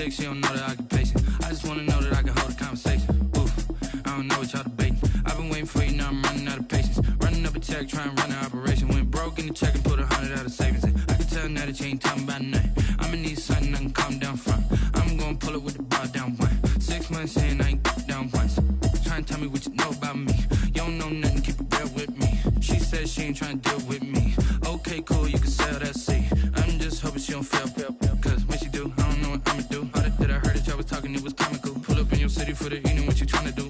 She don't know the occupation. I just wanna know that I can hold a conversation. Oof, I don't know what y'all debating. I've been waiting for you, now I'm running out of patience. Running up a check, trying to run an operation. Went broke in the check and put 100 out of savings in. I can tell now that you ain't talking about nothing. I'ma need something I can calm down from. I'm gonna pull it with the bar down one. 6 months in, I ain't down once. Trying to tell me what you know about me. You don't know nothing, keep it real with me. She said she ain't trying to deal with me. Okay, cool, you can sell that seat. I'm just hoping she don't fail. Cause when she do, I don't know what I'ma do. That I heard that y'all was talking, it was comical. Pull up in your city for the evening, what you tryna do?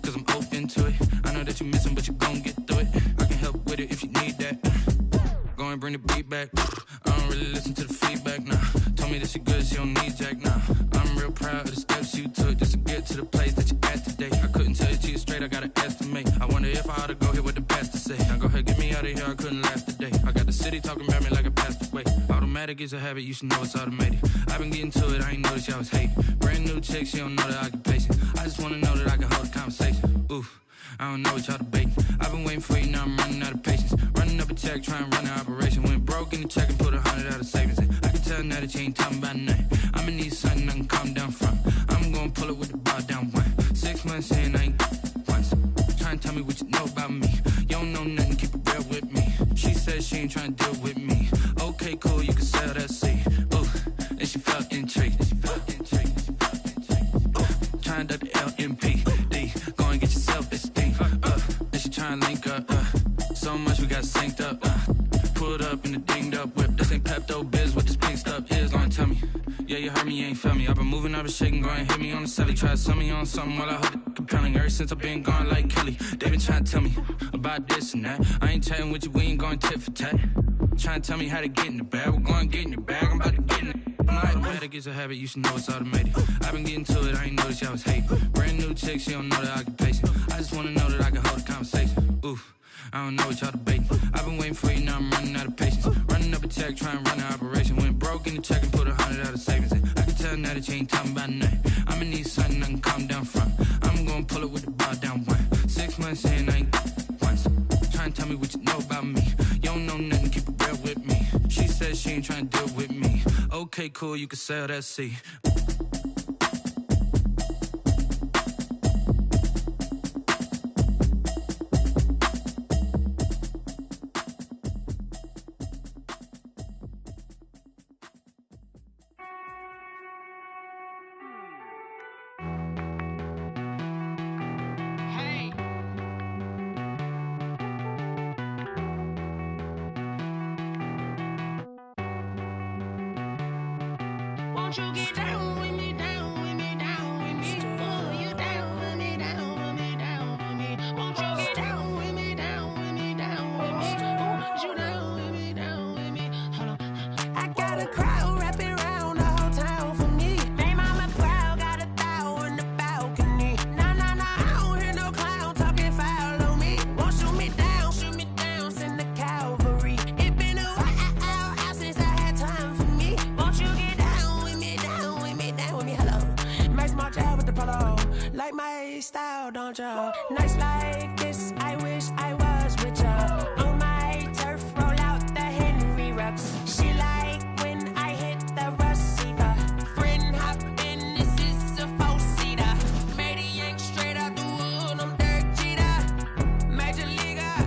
Cause I'm open to it. I know that you missing, but you gon' get through it. I can help with it if you need that. Go and bring the beat back. I don't really listen to the feedback, nah. Told me that she good, she don't need jack, nah. I'm real proud of the steps you took just to get to the place that you at today. I couldn't tell you to you straight, I gotta estimate. I wonder if I ought to go here with the pastor say. Now go ahead, get me out of here, I couldn't last a day. I got the city talking about me like I passed away. Automatic is a habit, you should know it's automated. I've been getting to it, I ain't noticed y'all was hating. Brand new chick, she don't know the occupation. I just wanna know that I can hold a conversation. Oof, I don't know what y'all debating. I've been waiting for you, now I'm running out of patience. Running up a check, trying to run an operation. Went broke in the check and put 100 out of savings in. I can tell now that you ain't talking about nothing. I'ma need something I can calm down from. I'm gonna pull it with the bar down one. 6 months in, I ain't once. Trying to tell me what you know about me. You don't know nothing, keep it real with me. She said she ain't trying to deal with me. Okay, cool, you can sell that seat. Ooh, and she felt intrigued. Trying to the LMPD. Go and get your self-esteem. And she trying to link up. So much we got synced up. Pulled up in the dinged up whip. This ain't Pepto Biz, what this pink stuff is. Gonna tell me. Yeah, you heard me, you ain't felt me. I've been moving, I've been shaking, go and hit me on the celly. Try to sell me on something while I hold it compelling. Ever since I've been gone like Kelly, they been trying to tell me about this and that. I ain't chatting with you, we ain't going tit for tat. Trying to tell me how to get in the bag. We're going to get in the bag, I'm about to get in it. Automatic is a habit, you should know it's automated. I've been getting to it, I ain't noticed y'all was hating. Brand new chick, she don't know the occupation. I just wanna know that I can hold a conversation. Oof, I don't know what y'all debating. I've been waiting for you, now I'm running out of patience. Running up a check, trying to run an operation. Went broke in the check and put 100 out of savings in. I can tell now that you ain't talking about nothing. I'ma need something I can calm down from. I'm gonna pull it with the bar down one. 6 months in, I ain't once. Trying to tell me what you know about me. You don't know nothing, keep it real with me. She said she ain't trying to deal with me. Okay, cool, you can sell that seat. Won't you get down with me, down with me, down with me? Oh, you down with me, down with me, down with me. Won't you get down with me, down with me, down with me? Oh, you down with me, down with me? Hold on. I got a crowd wrapping around the whole town for me. They mama proud, got 1,000 on the balcony. Nah, nah, nah, I don't hear no clown talking foul on me. Won't shoot me down, send the cavalry. It been a while since I had time for me. Won't you get style, don't ya? Nights like this, I wish I was with ya. On my turf, roll out the Henry rocks. She like when I hit the receiver. Friend hop in, this is a four-seater. Maniac straight out the wood, I'm Derek Jeter. Major leaguer,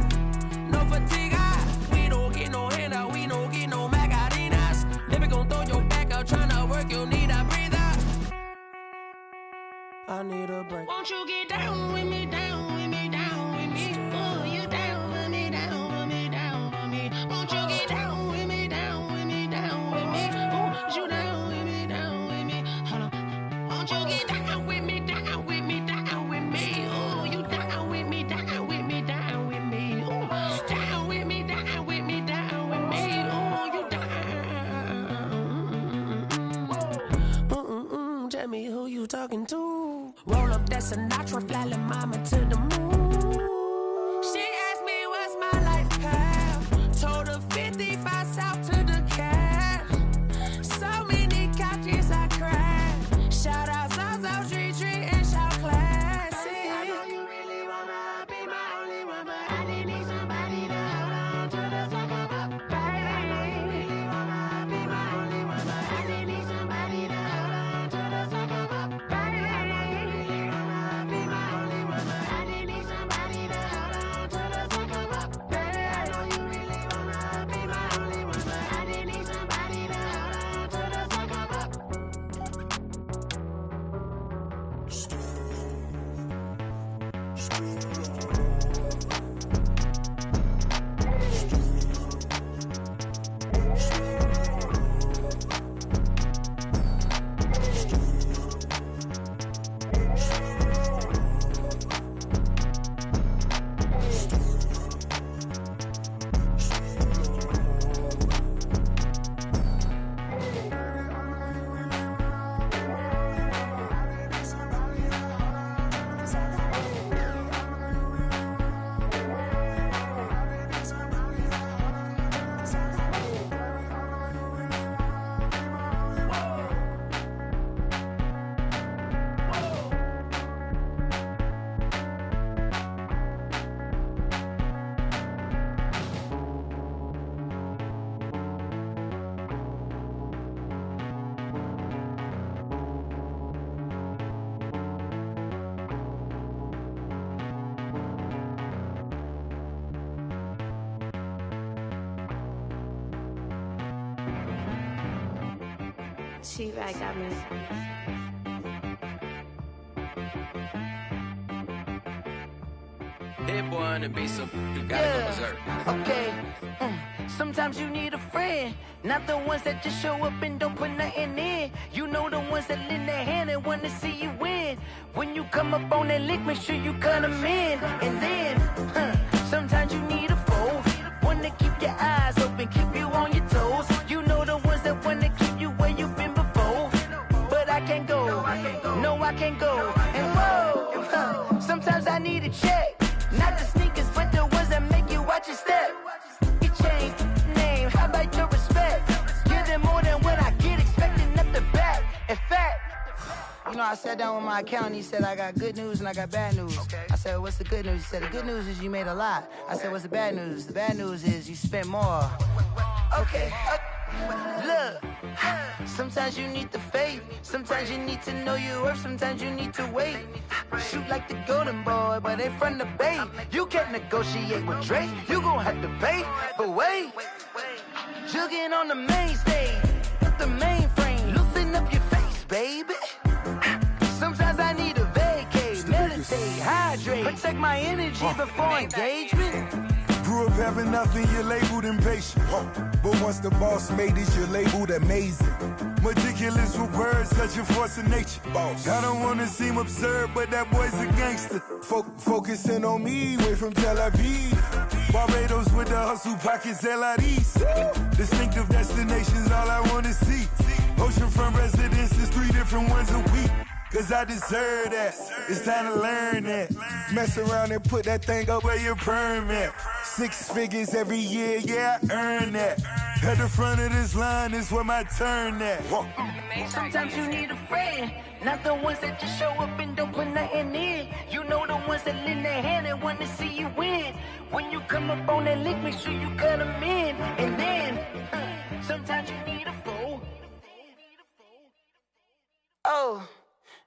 no fatigue. We don't get no handout, we don't get no Macarinas. Baby gon' throw your back out, tryna work, you need a breather. I need a break. Won't you get down with me, down with me, down with me? Oh, you down with me, down with me, down with me. Won't you get down with me, down with me, down with me? Oh, you down with me, down with me? Hold on. Won't you get down with me, down with me, down with me? Oh, you down with me, down with me, down with me? Oh, down with me, down with me, down with me? Oh, you down. Tell me who you talking to. Roll up that Sinatra, fly la mama to the moon. She asked me what's my life path. Told her 55 south to the cat. So many couches I cried. Shout out South Street and shout classic. I know you really wanna be my only one, but I didn't need somebody to hold on to the second up. Baby, I know you really wanna be my only one, but I didn't need somebody to hold on to the second up. Baby, I know you really wanna be my only one, but I didn't need somebody to hold on to the second up. Baby, I know you really wanna be my only one, but I didn't need somebody to hold on to the second up. T-Rag got me. Hit boy on the beat, so you gotta go berserk. Okay. Sometimes you need a friend, not the ones that just show up and don't put nothing in. You know the ones that lend their hand and wanna see you win. When you come up on that lick, make sure you cut them in. And then, sometimes you need a foe, one to keep your eyes open, keep you on your toes. You know the ones that wanna keep you where you've been before. But I can't go, no I can't go. And whoa, sometimes I need a check. Not the sneakers, but the ones that make you watch your step. You change name, how about your respect? Give them more than what I get, expecting at the back. In fact, you know, I sat down with my accountant, he said I got good news and I got bad news. I said, what's the good news? He said, the good news is you made a lot. I said, what's the bad news? The bad news is you spent more. Okay, look, sometimes you need the faith, sometimes you need to know your worth, sometimes you need to wait. Shoot like the golden boy, but ain't from the bay. You can't negotiate with Drake, you gon' have to pay. But wait, jugging on the main stage, with the mainframe, loosen up your face, baby. Sometimes I need a vacate, meditate, hydrate, protect my energy before engagement. Grew up having nothing, you're labeled impatient. But once the boss made it, you're labeled amazing. Meticulous with words, such a force of nature. I don't wanna seem absurd, but that boy's a gangster. Focusing on me, way from Tel Aviv. Barbados with the hustle pockets, LIDs. Distinctive destinations, all I wanna see. Oceanfront residences, 3 different ones a week. Cause I deserve that, it's time to learn that. Mess around and put that thing up where your permit. 6 figures every year, yeah, I earn that. At the front of this line is where my turn at. Sometimes you need a friend, Not the ones that just show up and don't put nothing in. You know the ones that lend their hand and want to see you win. When you come up on that lick, make sure you cut them in. And then, sometimes you need a fool. Oh,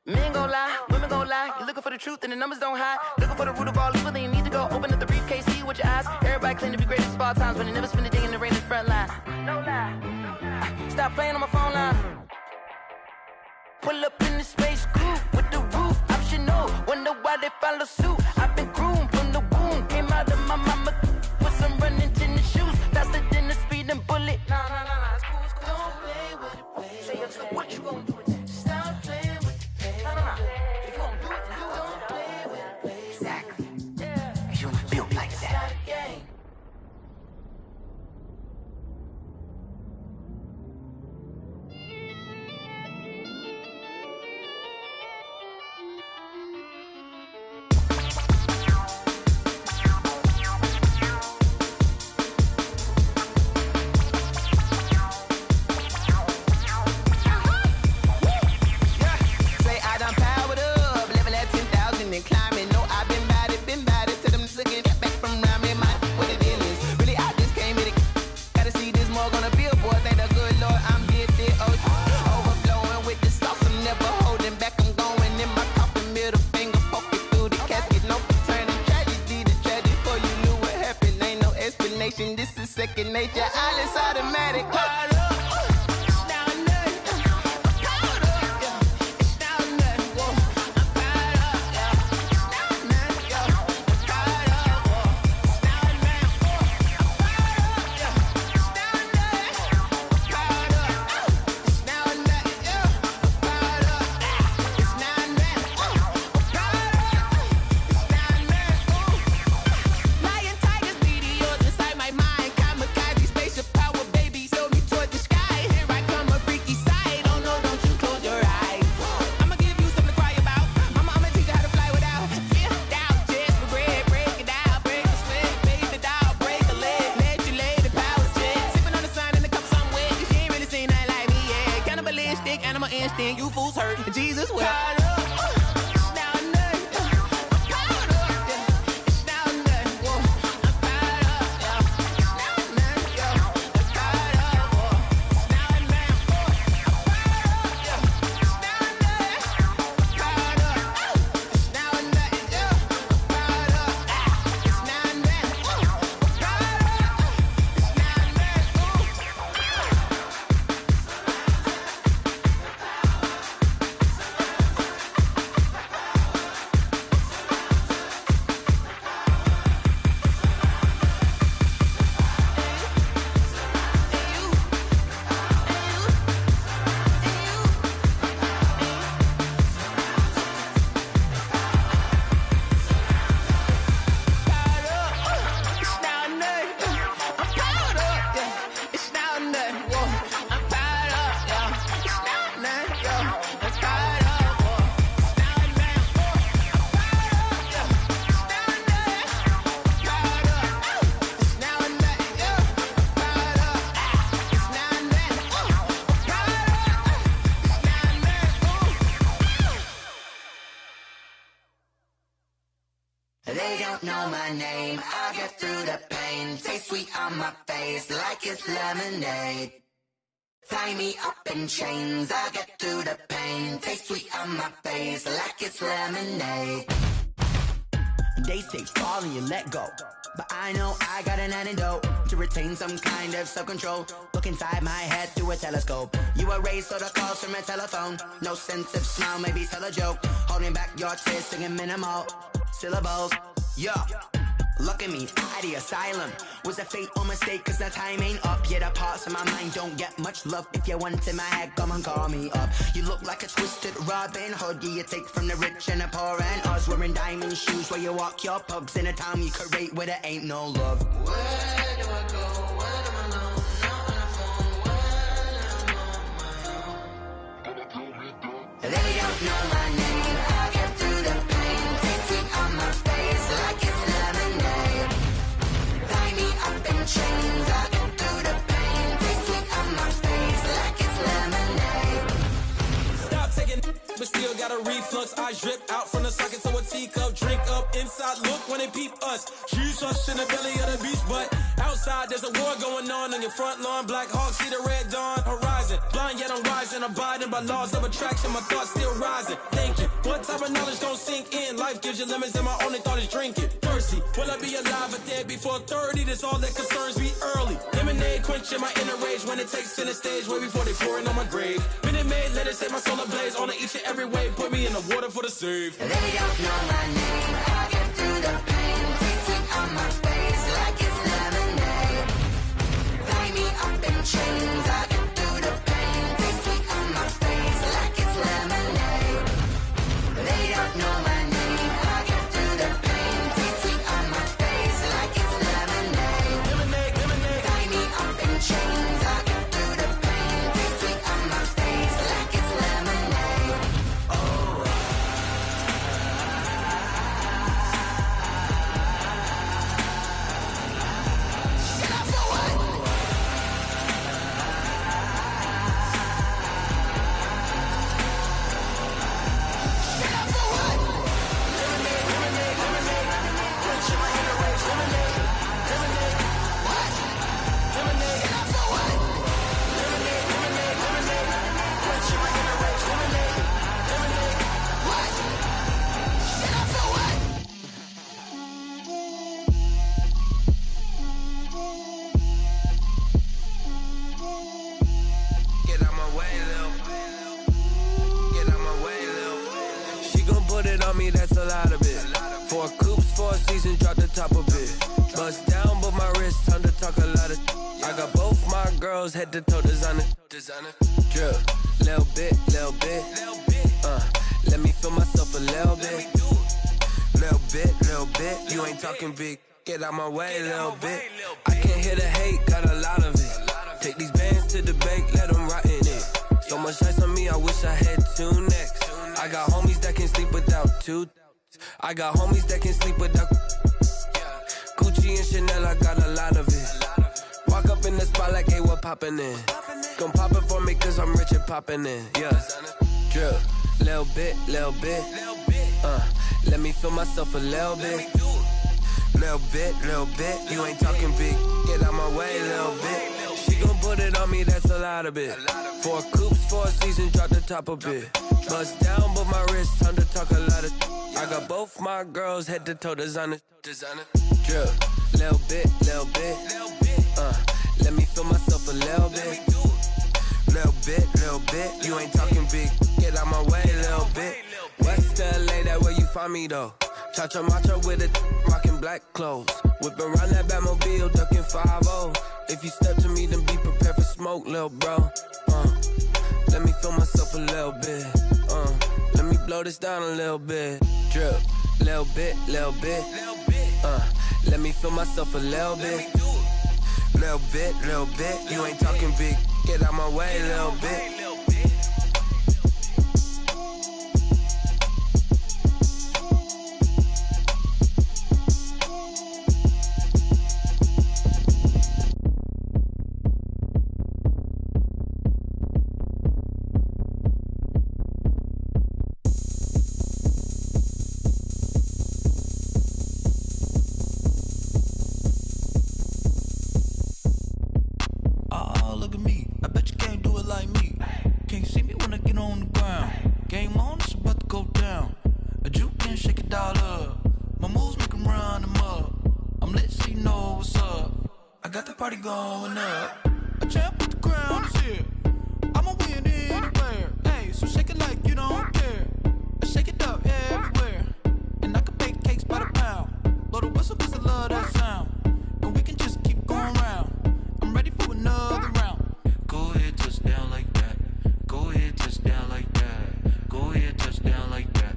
men gon' lie, women gon' lie. You're looking for the truth and the numbers don't hide. Looking for the root of all evil, then you need to go open up the briefcase, see with your eyes. Everybody claim to be greatest of all times, but they never spend a day in the rain in the front line. No lie. Stop playing on my phone line. Pull up in the space coupe with the roof optional. Wonder why they follow suit. I've been groomed from the womb. Came out of my mama with some running tennis shoes. Faster than the speeding bullet. Nah, it's cool, it's cool. Don't play with it, play. Say yo, so what you gon' do with it? Stop playing with it, play. Nah. If you gon' do it, you don't play with it, play. Exactly. Yeah. You built like that. It's not a game. This is second nature, all is automatic. You fools hurt. Jesus will. They don't know my name, I get through the pain. Taste sweet on my face like it's lemonade. Tie me up in chains, I get through the pain. Taste sweet on my face like it's lemonade. They say fall and you let go, but I know I got an antidote to retain some kind of self-control. Look inside my head through a telescope. You erase all the calls from a telephone. No sense of smile, maybe tell a joke. Holding back your tears, singing minimal syllables. Yeah, look at me, out the asylum. Was a fate or mistake, cause the time ain't up. Yet the parts of my mind don't get much love. If you want in my head, come and call me up. You look like a twisted Robin Hood. Yeah, you take from the rich and the poor and us. Wearing diamond shoes where you walk your pugs in a town you create where there ain't no love. Where do I go? Where am I alone? Not on the phone. When I'm on my own. They don't know my name. I get through the pain. Taste sweet on my face like it's lemonade. Tie me up in chains. I get through the pain. Taste sweet on my face like it's lemonade. Stop taking, but still got a reflux. Eyes drip out from the socket to a teacup. Drink up inside, look when they peep us. Choose us in the belly of the beast, but outside there's a war going on your front lawn. Black Hawk, see the red dawn horizon. Blind yet I'm rising, abiding by laws of attraction. My thoughts still rising. Thinking, what type of knowledge gon' sink in? Life gives you lemons and my only thought is drinking. Thirsty, will I be alive or dead before 30? That's all that concerns me early. Lemonade quenching my inner rage when it takes center stage way before they pour it on my grave. Minute Maid, let it set my soul ablaze. On each and every way, put me in the water for the save. They don't know my name. I get through the pain. Taste it on my face like it's lemonade. Tie me up in chains. I get through the pain. Taste it on my face like it's lemonade. They don't know my name. I get through the pain. Taste it on my face like it's lemonade. Lemonade, lemonade. Tie me up in chains. I get through the pain. Taste it on my face like it's lemonade. Oh. Get out my way, Lil. Get out my way, Lil. She gon' put it on me, that's a lot of it. 4 coops, 4 seasons, drop the top a bit. Bust down, but my wrist, time to talk a lot of. I got both my girls head to toe designer. Drip, little bit, little bit. Let me feel myself a little bit. Little bit. You ain't talking big. Get out my way, little bit. I can't hear the hate, got a lot of it. Take these bands to the bank, let them rot in it. So much ice on me, I wish I had 2 necks. I got homies that can sleep without 2. I got homies that can sleep without Gucci and Chanel, I got a lot of it. Walk up in the spot like, hey, what poppin' in? Gon' pop it for me cause I'm rich and poppin' in, yeah. Drip, little bit. Let me feel myself a little bit. Little bit. You ain't talking big. Get out my way, little bit. She gon' put it on me, that's a lot of it. 4 coops, 4 seasons, drop the top a bit. Bust down, but my wrist, time to talk a lot of. I got both my girls head to toe designer. Drip, little bit. Let me feel myself a little bit. Little bit. You ain't talking big. Get out my way, little bit. West LA, that where you find me though. Cha-cha matcha with a rockin' black clothes. Whip around that Batmobile, ducking 5-0. If you step to me, then be prepared for smoke, lil' bro. Let me feel myself a little bit. Let me blow this down a little bit. Drip, little bit. Let me feel myself a little bit. Little bit. You ain't talking big. Get out my way, little bit. Look at me, I bet you can't do it like me. Can't see me when I get on the ground. Game on, it's about to go down. A juke and shake it all up. My moves make them run them up. I'm lit so you know what's up. I got the party going up. A champ with the crown is here. I'ma win anywhere. Hey, so shake it like you don't care. I shake it up everywhere. And I can bake cakes by the pound. Blow the whistle cause I love that sound. And we can just keep going round. I'm ready for another round. Go ahead, touch down like that. Go ahead, touch down like that. Go ahead, touch down like that.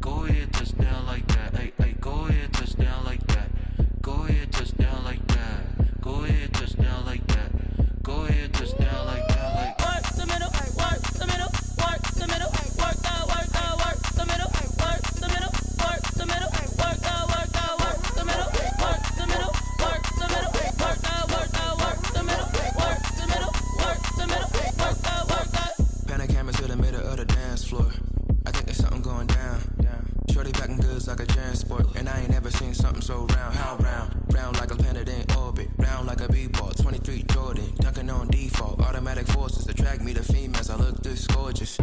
Go ahead, touch down like that. Hey, go ahead, touch down like that. Go ahead, touch down like that. Go ahead, touch down like that. Go ahead, touch down like that. Work the middle, work the middle, work the middle, work the middle, work the middle, work the middle, work the middle, work the middle, work the middle, work the middle, work the middle, work the dunking on default. Automatic forces attract me to females. I look this gorgeous.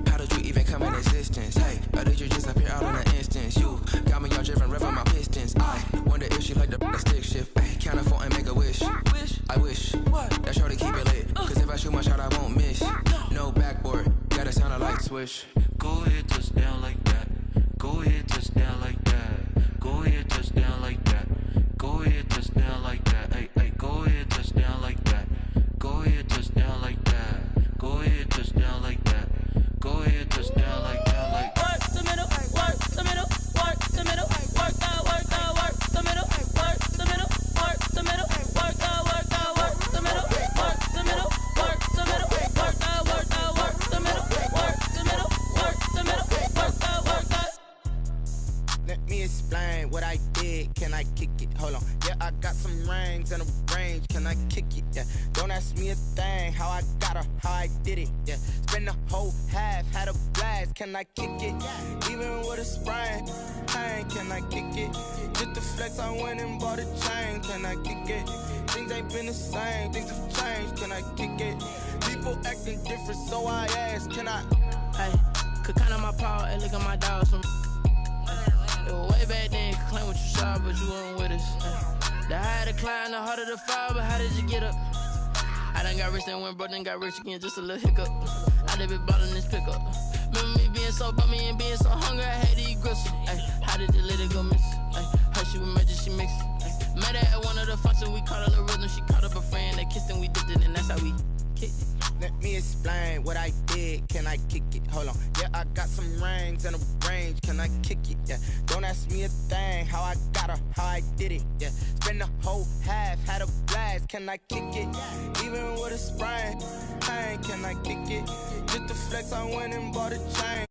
How did you even come in existence? Hey, or did you just appear out in an instance? You got me all driven, revving my pistons. I wonder if she like the stick shift. Hey, count it 4 and make a wish. I wish that shorty keep it lit. Cause if I shoot my shot, I won't miss. No backboard, gotta sound a light switch. Go ahead, touch down like that. Go ahead, touch down like that. Go ahead, touch down like that. Go ahead, touch down like that. Hey, hey, go ahead, touch down like that. Go ahead, touch down like that. Go ahead, touch down like that. Go ahead, touch down like that. Like work the middle, work the middle, work the middle, work the middle, work the middle, work the middle, work the middle, work the middle, work the middle, work the middle, work the middle, work the middle, work the. Let me explain what I did. Can I kick it? Hold on. Yeah, I got some rings and a range. Can I kick it? Yeah. Don't ask me a thing. How I got her, how I did it. Yeah. Spend the whole half, had a blast. Can I kick it? Even with a sprain. Hey, can I kick it? Just the flex, I went and bought a chain. Can I kick it? Things ain't been the same. Things have changed. Can I kick it? People acting different, so I ask. Can I? Hey, could count on my power and look at my dogs from. It was way back then, could claim what you saw, but you weren't with us. The higher the climb, the harder the fall, but how did you get up? I done got rich and went broke, then got rich again, just a little hiccup. I done been ballin' this pickup. Remember me being so bummy and being so hungry, I had to eat gristle. Ay, how did the lady go miss? Her she was magic, she mixed. Met her at one of the functions, we caught a little rhythm, she caught up a friend, they kissed and we dipped it, and that's how we kicked it. Let me explain what I did. Can I kick it? Hold on. Yeah, I got some rings and a range. Can I kick it? Yeah. Don't ask me a thing. How I got her, how I did it. Yeah. Spend the whole half, had a blast. Can I kick it? Even with a sprain. Hey, can I kick it? Just the flex, I went and bought a chain.